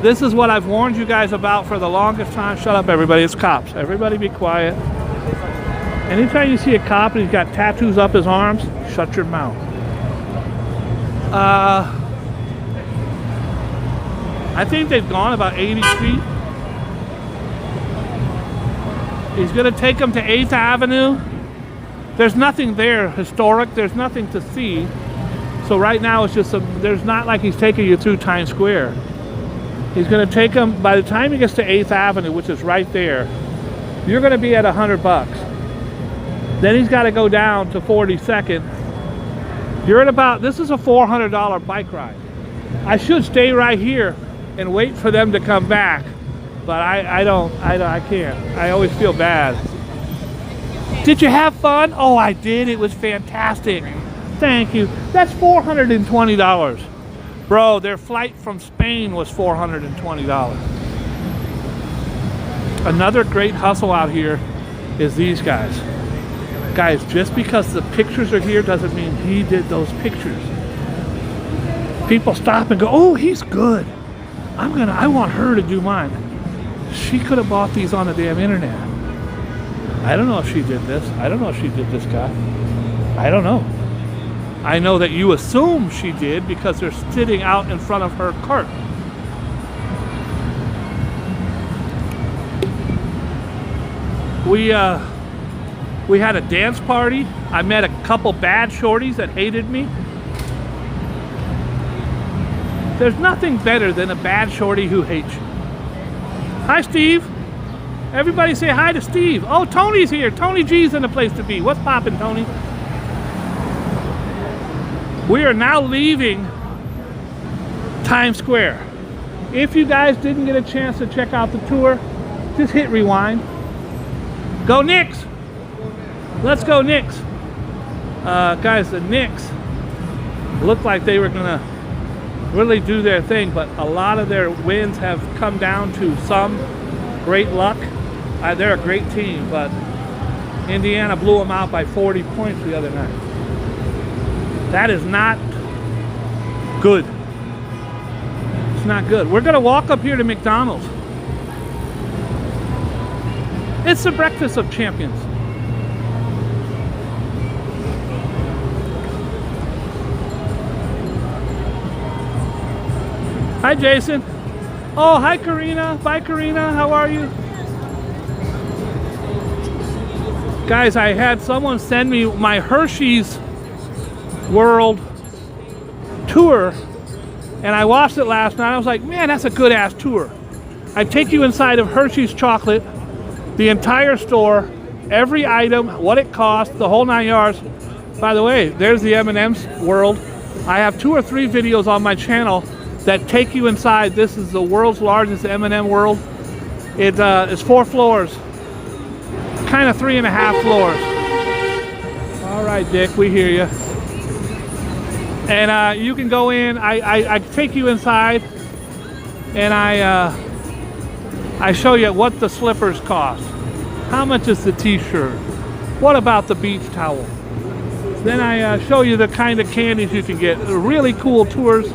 This is what I've warned you guys about for the longest time. Shut up, everybody. It's cops. Everybody be quiet. Anytime you see a cop and he's got tattoos up his arms, shut your mouth. I think they've gone about 80 feet. He's going to take them to 8th Avenue. There's nothing there historic. There's nothing to see. So right now it's just there's not like he's taking you through Times Square. He's going to take them, by the time he gets to 8th Avenue, which is right there, you're going to be at $100. Then he's got to go down to 42nd. You're at about, this is a $400 bike ride. I should stay right here and wait for them to come back, but I can't. I always feel bad. Did you have fun? Oh, I did. It was fantastic. Thank you. That's $420. Bro, their flight from Spain was $420. Another great hustle out here is these guys. Guys, just because the pictures are here doesn't mean he did those pictures. People stop and go, oh, he's good. I want her to do mine. She could have bought these on the damn internet. I don't know if she did this. I don't know if she did this guy. I don't know. I know that you assume she did because they're sitting out in front of her cart. We had a dance party. I met a couple bad shorties that hated me. There's nothing better than a bad shorty who hates you. Hi, Steve. Everybody say hi to Steve. Oh, Tony's here. Tony G's in the place to be. What's poppin', Tony? We are now leaving Times Square. If you guys didn't get a chance to check out the tour, just hit rewind. Go Knicks! Let's go Knicks. Guys, the Knicks looked like they were gonna really do their thing, but a lot of their wins have come down to some great luck. They're a great team, but Indiana blew them out by 40 points the other night. That is not good. It's not good. We're gonna walk up here to McDonald's. It's the breakfast of champions. Hi, Jason. Oh, hi, Karina. Bye, Karina. How are you? Guys, I had someone send me my Hershey's World tour, and I watched it last night. I was like, man, that's a good ass tour. I take you inside of Hershey's chocolate, the entire store, every item, what it costs, the whole 9 yards. By the way, there's the M&M's world. I have 2 or 3 videos on my channel that take you inside. This is the world's largest M&M world. It's 4 floors, kind of 3.5 floors. All right, Dick, we hear you. And you can go in. I take you inside, and I show you what the slippers cost. How much is the t-shirt? What about the beach towel? Then I show you the kind of candies you can get. Really cool tours.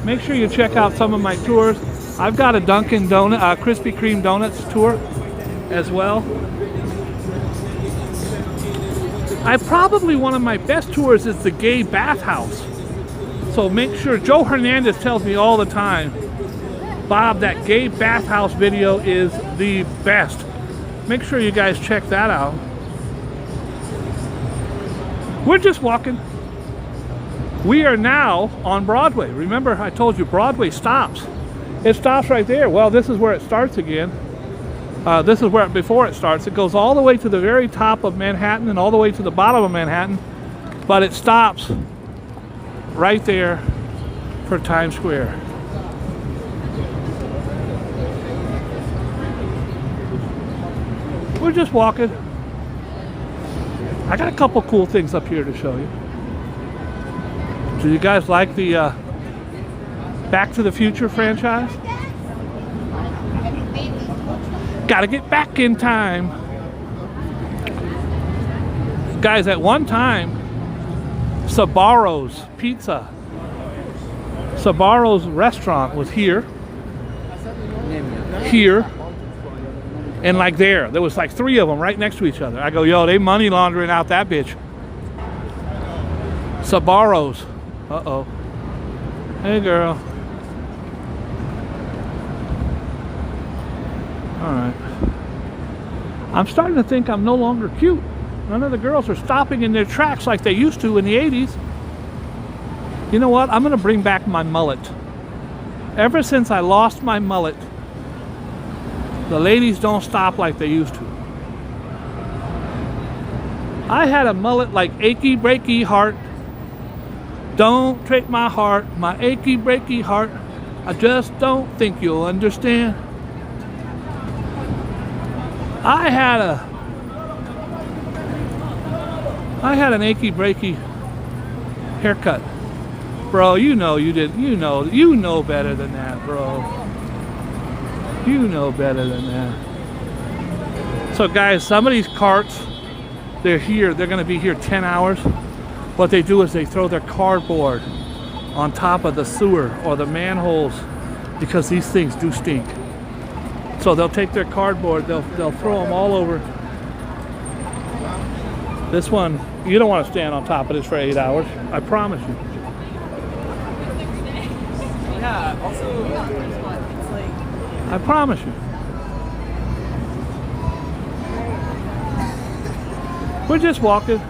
Make sure you check out some of my tours. I've got a Dunkin' Donut, Krispy Kreme Donuts tour as well. Probably one of my best tours is the gay bathhouse. So make sure, Joe Hernandez tells me all the time, Bob, that gay bathhouse video is the best. Make sure you guys check that out. We're just walking. We are now on Broadway. Remember, I told you Broadway stops. It stops right there. Well, this is where it starts again. This is where before it starts. It goes all the way to the very top of Manhattan and all the way to the bottom of Manhattan, but it stops right there for Times Square. We're just walking. I got a couple cool things up here to show you. Do you guys like the Back to the Future franchise? Gotta get back in time. Guys, at one time, Sbarro's Pizza, Sbarro's restaurant was here, and like there was like 3 of them right next to each other. I go, yo, they money laundering out that bitch. Sbarro's. Uh-oh. Hey, girl. All right. I'm starting to think I'm no longer cute. None of the girls are stopping in their tracks like they used to in the 80s. You know what? I'm going to bring back my mullet. Ever since I lost my mullet, the ladies don't stop like they used to. I had a mullet like achy breaky heart. Don't take my heart, my achy breaky heart. I just don't think you'll understand. I had an achy breaky haircut. Bro, you know you did. You know better than that, bro. You know better than that. So guys, some of these carts, they're here. They're gonna be here 10 hours. What they do is they throw their cardboard on top of the sewer or the manholes because these things do stink. So they'll take their cardboard, they'll throw them all over. This one, you don't want to stand on top of this for 8 hours. I promise you. Yeah, also, it's like... I promise you. We're just walking.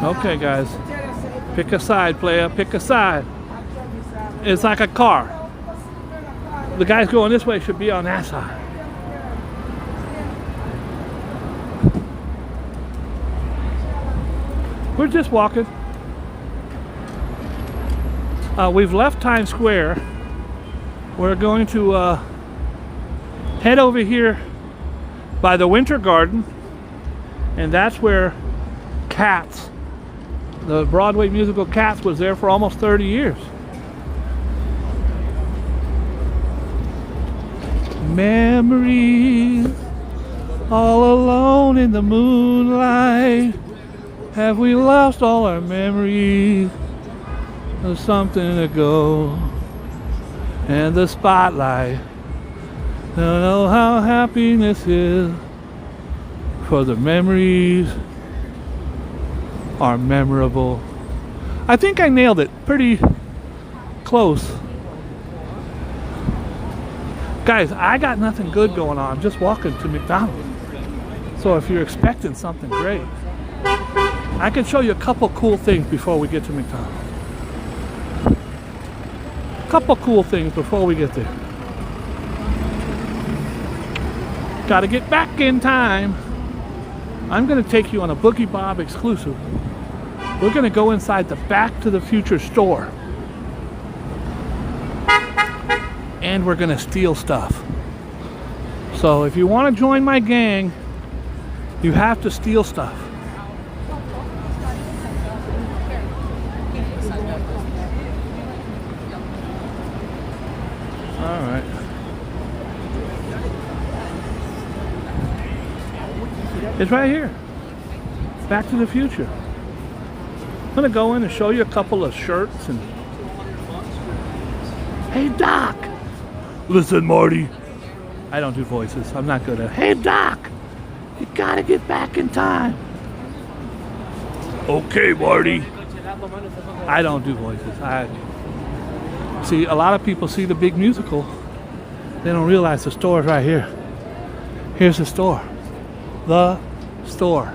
Okay, guys. Pick a side, player. Pick a side. It's like a car. The guys going this way should be on that side. We're just walking. We've left Times Square. We're going to head over here by the Winter Garden, and that's where Cats, the Broadway musical Cats, was there for almost 30 years. Memories, all alone in the moonlight. Have we lost all our memories? There's something to go. And the spotlight. Don't know how happiness is, for the memories are memorable. I think I nailed it pretty close. Guys, I got nothing good going on. I'm just walking to McDonald's. So if you're expecting something great, I can show you a couple cool things before we get to McDonald's. Couple cool things before we get there. Gotta get back in time. I'm gonna take you on a Boogie Bob exclusive. We're gonna go inside the Back to the Future store. And we're gonna steal stuff. So if you wanna join my gang, you have to steal stuff. All right. It's right here. Back to the Future. I'm gonna go in and show you a couple of shirts and. Hey Doc! Listen, Marty. I don't do voices. I'm not good at. Hey Doc! You gotta get back in time. Okay, Marty. I don't do voices. See, a lot of people see the big musical. They don't realize the store is right here. Here's the store. The store.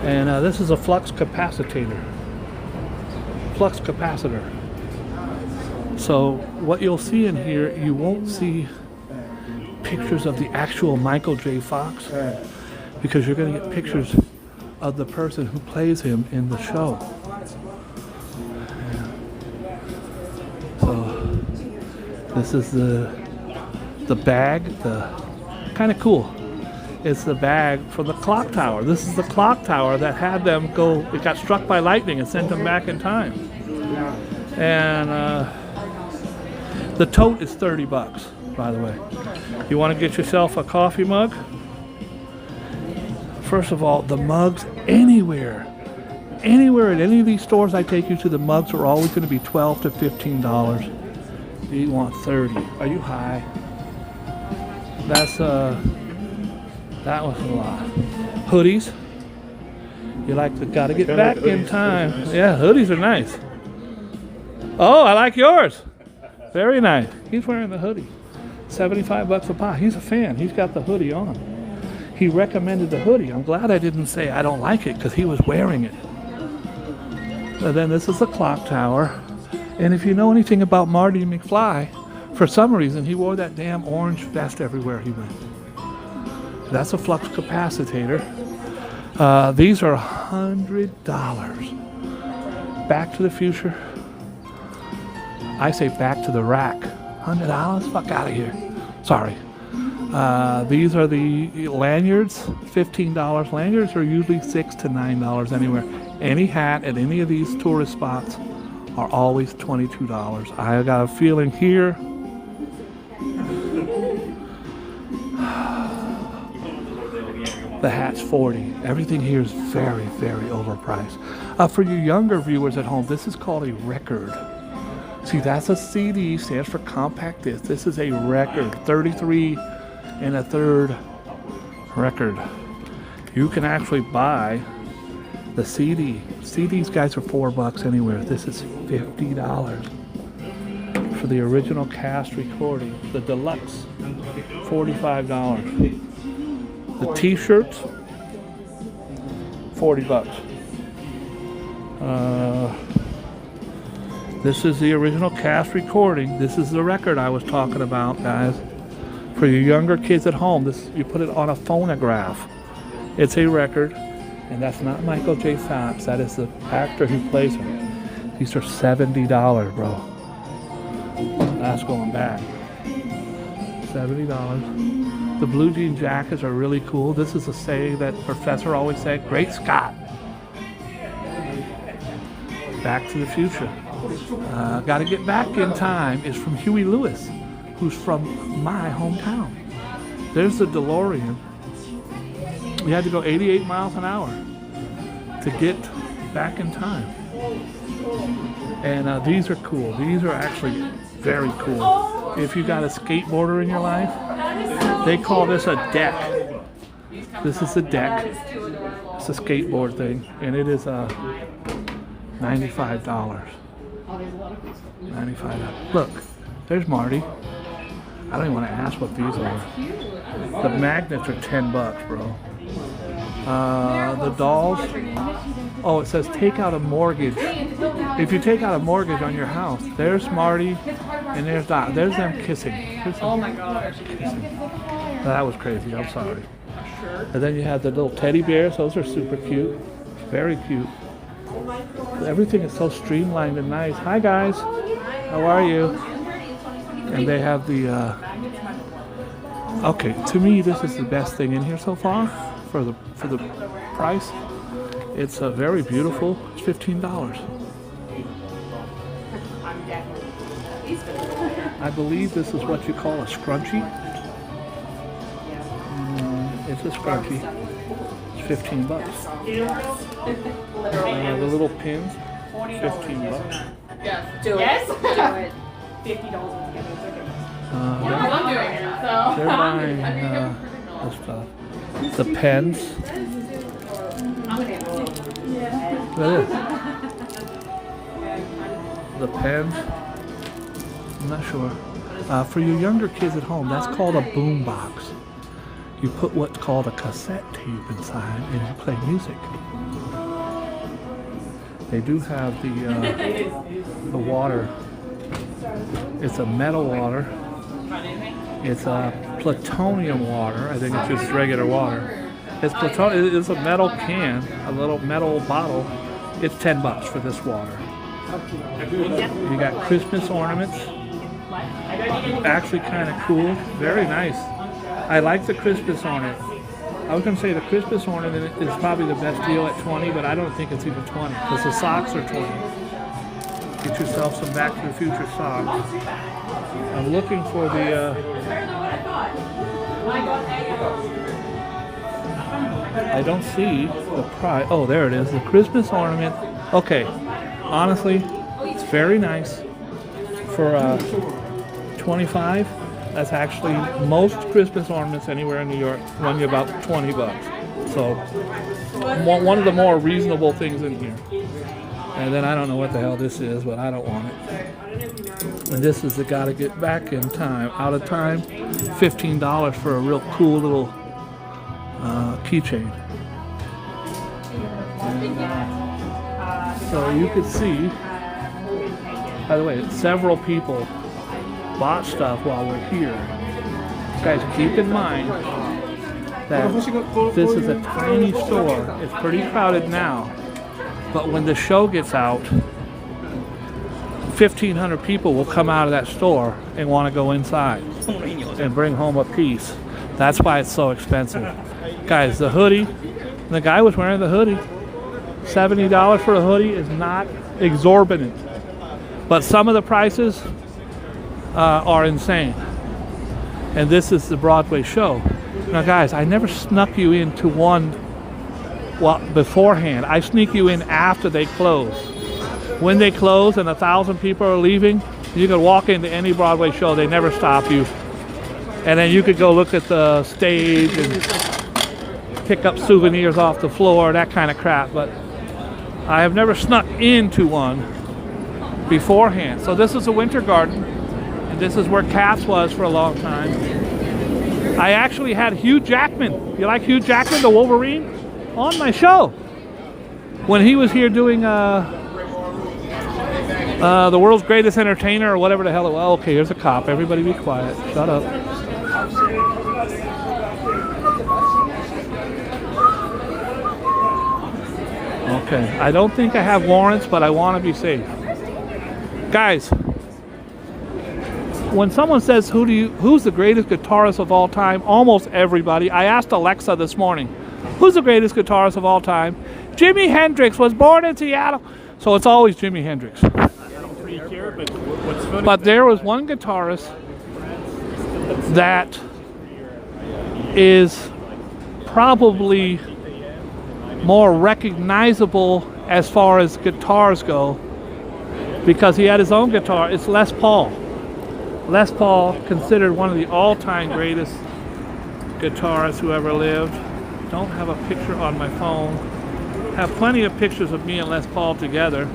And this is a flux capacitor. Flux capacitor. So what you'll see in here, you won't see pictures of the actual Michael J. Fox, because you're going to get pictures of the person who plays him in the show. So this is the bag, the kind of cool. It's the bag from the clock tower. This is the clock tower that had them go, it got struck by lightning and sent them back in time. And the tote is $30, by the way. You want to get yourself a coffee mug? First of all, the mugs anywhere at any of these stores I take you to, the mugs are always going to be $12 to $15. You want 30. Are you high? That's that was a lot. Hoodies. You like to gotta get back in time. Yeah, hoodies are nice. Oh, I like yours. Very nice. He's wearing the hoodie. $75 a pop. He's a fan. He's got the hoodie on. He recommended the hoodie. I'm glad I didn't say I don't like it, because he was wearing it. And then this is the clock tower. And if you know anything about Marty McFly, for some reason he wore that damn orange vest everywhere he went. That's a flux capacitor. These are $100. Back to the Future. I say back to the rack. $100? Fuck out of here. Sorry. These are the lanyards. $15. Lanyards are usually $6 to $9 anywhere. Any hat at any of these tourist spots are always $22. I got a feeling here. The hat's $40. Everything here is very, very overpriced. For you younger viewers at home, this is called a record. See, that's a CD, stands for compact disc. This is a record, 33 1/3 record. You can actually buy the CD. CDs, guys, are $4 anywhere. This is $50 for the original cast recording. The deluxe, $45. The t-shirts, $40. This is the original cast recording. This is the record I was talking about, guys. For your younger kids at home, this, you put it on a phonograph. It's a record, and that's not Michael J. Fox. That is the actor who plays him. These are $70, bro. That's going back. $70. The blue jean jackets are really cool. This is a saying that Professor always said, Great Scott. Back to the Future. Gotta Get Back in Time is from Huey Lewis, who's from my hometown. There's the DeLorean. We had to go 88 miles an hour to get back in time. And these are cool. These are actually very cool. If you got a skateboarder in your life, they call this a deck. This is a deck. It's a skateboard thing, and it is $95. $95. Look, there's Marty. I don't even want to ask what these are. The magnets are $10, bro. The dolls. Oh, it says take out a mortgage If you take out a mortgage on your house, there's Marty and there's Doc. There's them kissing. Oh my gosh. Kissing. That was crazy. I'm sorry. And then you have the little teddy bears. Those are super cute. Very cute. Everything is so streamlined and nice. Hi guys. How are you? And they have the okay, to me this is the best thing in here so far for the price. It's very beautiful. It's $15. I believe this is what you call a scrunchie. It's a scrunchie. It's $15. The little pins, $15. Do it. Do it. I'm doing it, so. They're buying the stuff. The pens. That is. The pens. I'm not sure. For your younger kids at home, that's called a boom box. You put what's called a cassette tape inside and you play music. They do have the water. It's a metal water. It's a plutonium water. I think it's just regular water. It's plutonium. It's a metal can, a little metal bottle. It's $10 for this water. You got Christmas ornaments. Actually kind of cool. Very nice. I like the Christmas ornament. I was going to say the Christmas ornament is probably the best deal at 20, but I don't think it's even 20 because the socks are 20. Get yourself some Back to the Future socks. I'm looking for the I don't see the price. Oh, there it is. The Christmas ornament. Okay. Honestly, it's very nice for 25. That's actually most Christmas ornaments anywhere in New York run you about $20. So one of the more reasonable things in here. And then I don't know what the hell this is, but I don't want it. And this is the Gotta Get Back in Time, Out of Time, $15 for a real cool little keychain. So you could see, by the way, several people bought stuff while we're here. Guys, keep in mind that this is a tiny store. It's pretty crowded now, but when the show gets out, 1,500 people will come out of that store and want to go inside and bring home a piece. That's why it's so expensive. Guys, the hoodie, the guy was wearing the hoodie. $70 for a hoodie is not exorbitant, but some of the prices are insane. And this is the Broadway show. Now guys, I never snuck you into one beforehand. I sneak you in after they close. When they close and 1,000 people are leaving, you can walk into any Broadway show. They never stop you. And then you could go look at the stage and pick up souvenirs off the floor, that kind of crap. But I have never snuck into one beforehand. So this is a winter garden. And this is where Cats was for a long time. I actually had Hugh Jackman. You like Hugh Jackman, the Wolverine? On my show. When he was here doing The World's Greatest Entertainer or whatever the hell it was. Okay, here's a cop. Everybody be quiet. Shut up. Okay, I don't think I have warrants, but I want to be safe. Guys, when someone says who's the greatest guitarist of all time, almost everybody. I asked Alexa this morning, who's the greatest guitarist of all time? Jimi Hendrix was born in Seattle. So it's always Jimi Hendrix. But there was one guitarist that is probably more recognizable as far as guitars go because he had his own guitar. It's Les Paul. Les Paul, considered one of the all-time greatest guitarists who ever lived. Don't have a picture on my phone. Have plenty of pictures of me and Les Paul together.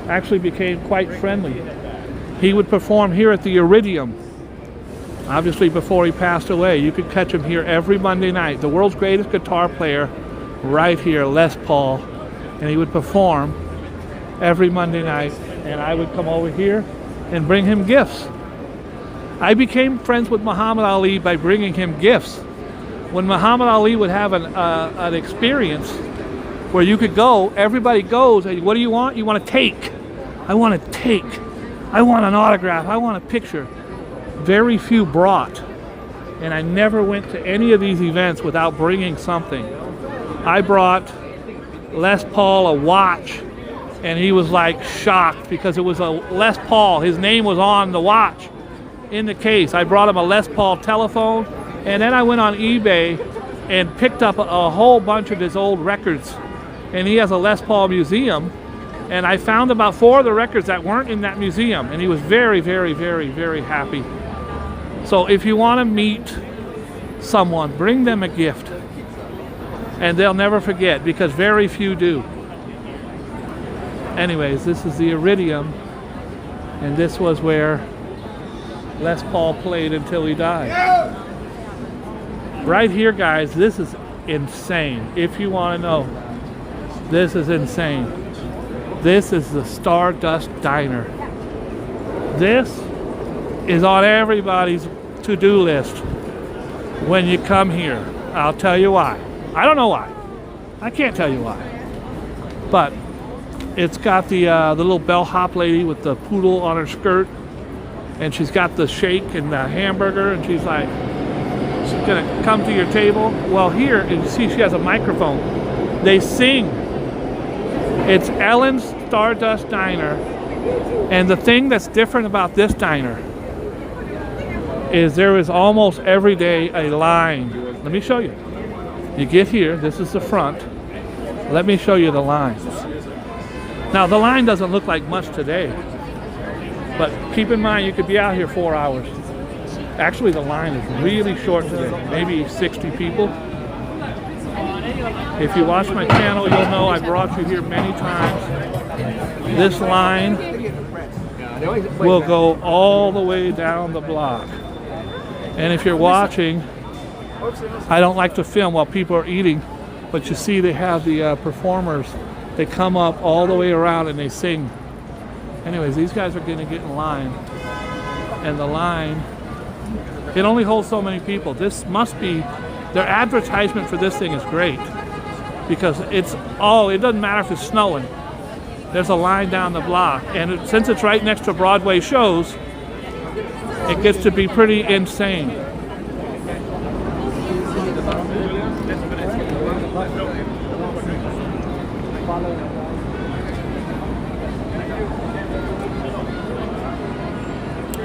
Actually became quite friendly. He would perform here at the Iridium. Obviously before he passed away. You could catch him here every Monday night. The world's greatest guitar player right here, Les Paul. And he would perform every Monday night, and I would come over here and bring him gifts. I became friends with Muhammad Ali by bringing him gifts. When Muhammad Ali would have an experience where you could go, everybody goes, and what do you want? You want to take. I want to take. I want an autograph. I want a picture. Very few brought. And I never went to any of these events without bringing something. I brought Les Paul a watch, and he was like shocked because it was a Les Paul. His name was on the watch in the case. I brought him a Les Paul telephone, and then I went on eBay and picked up a whole bunch of his old records. And he has a Les Paul museum, and I found about 4 of the records that weren't in that museum, and he was very, very, very, very happy. So if you want to meet someone, bring them a gift, and they'll never forget, because very few do. Anyways, this is the Iridium, and this was where Les Paul played until he died. Right here, guys, this is insane. If you want to know, this is insane. This is the Stardust Diner. This is on everybody's to-do list when you come here. I'll tell you why. I don't know why. I can't tell you why. But it's got the little bellhop lady with the poodle on her skirt, and she's got the shake and the hamburger, and she's like, she's gonna come to your table. Well, here, you see she has a microphone. They sing. It's Ellen's Stardust Diner, and the thing that's different about this diner is there is almost every day a line. Let me show you. You get here, this is the front. Let me show you the line. Now, the line doesn't look like much today, but keep in mind you could be out here 4 hours. Actually, the line is really short today, maybe 60 people. If you watch my channel, you'll know I brought you here many times. This line will go all the way down the block. And if you're watching, I don't like to film while people are eating, but you see they have the performers. They come up all the way around and they sing. Anyways, these guys are going to get in line. And the line, it only holds so many people. This must be, their advertisement for this thing is great. Because it's all, it doesn't matter if it's snowing. There's a line down the block. And since it's right next to Broadway shows, it gets to be pretty insane.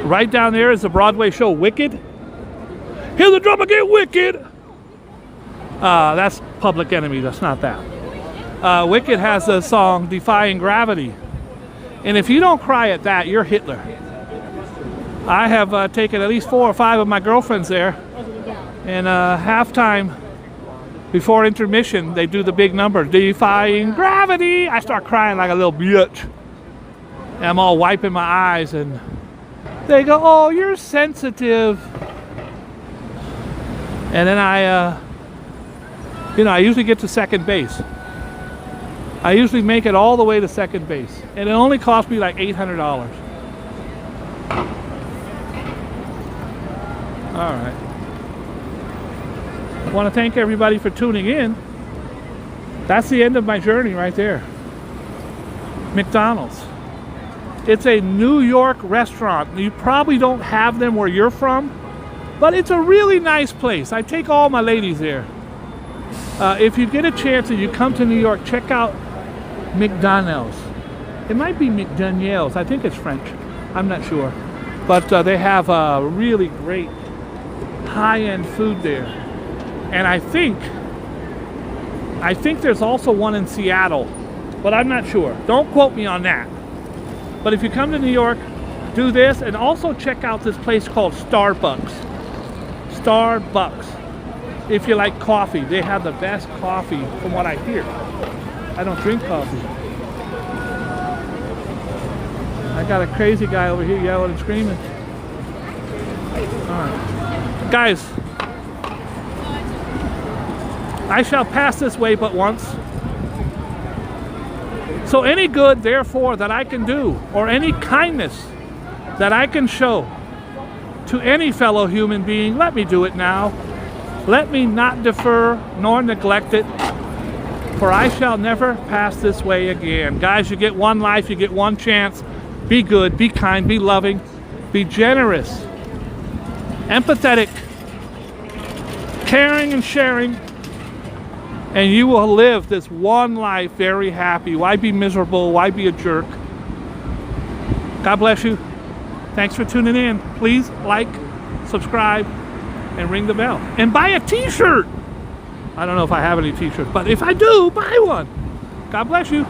Right down there is the Broadway show Wicked. Hear the drummer get wicked. That's Public Enemy, that's not that. Wicked has the song Defying Gravity. And if you don't cry at that, you're Hitler. I have taken at least 4 or 5 of my girlfriends there. And halftime, before intermission, they do the big number, Defying Gravity. I start crying like a little bitch. And I'm all wiping my eyes, and they go, oh, you're sensitive. And then I usually get to second base. I usually make it all the way to second base. And it only cost me like $800. All right. I want to thank everybody for tuning in. That's the end of my journey right there. McDonald's. It's a New York restaurant. You probably don't have them where you're from, but it's a really nice place. I take all my ladies there. If you get a chance and you come to New York, check out McDonald's. It might be McDaniels. I think it's French. I'm not sure. But they have really great high-end food there. And I think there's also one in Seattle, but I'm not sure. Don't quote me on that. But if you come to New York, do this, and also check out this place called Starbucks. Starbucks. If you like coffee, they have the best coffee from what I hear. I don't drink coffee. I got a crazy guy over here yelling and screaming. All right. Guys, I shall pass this way but once. So any good, therefore, that I can do, or any kindness that I can show to any fellow human being, let me do it now. Let me not defer nor neglect it, for I shall never pass this way again. Guys, you get one life, you get one chance. Be good, be kind, be loving, be generous, empathetic, caring and sharing, and you will live this one life very happy. Why be miserable? Why be a jerk? God bless you. Thanks for tuning in. Please like, subscribe, and ring the bell. And buy a t-shirt. I don't know if I have any t-shirts, but if I do, buy one. God bless you.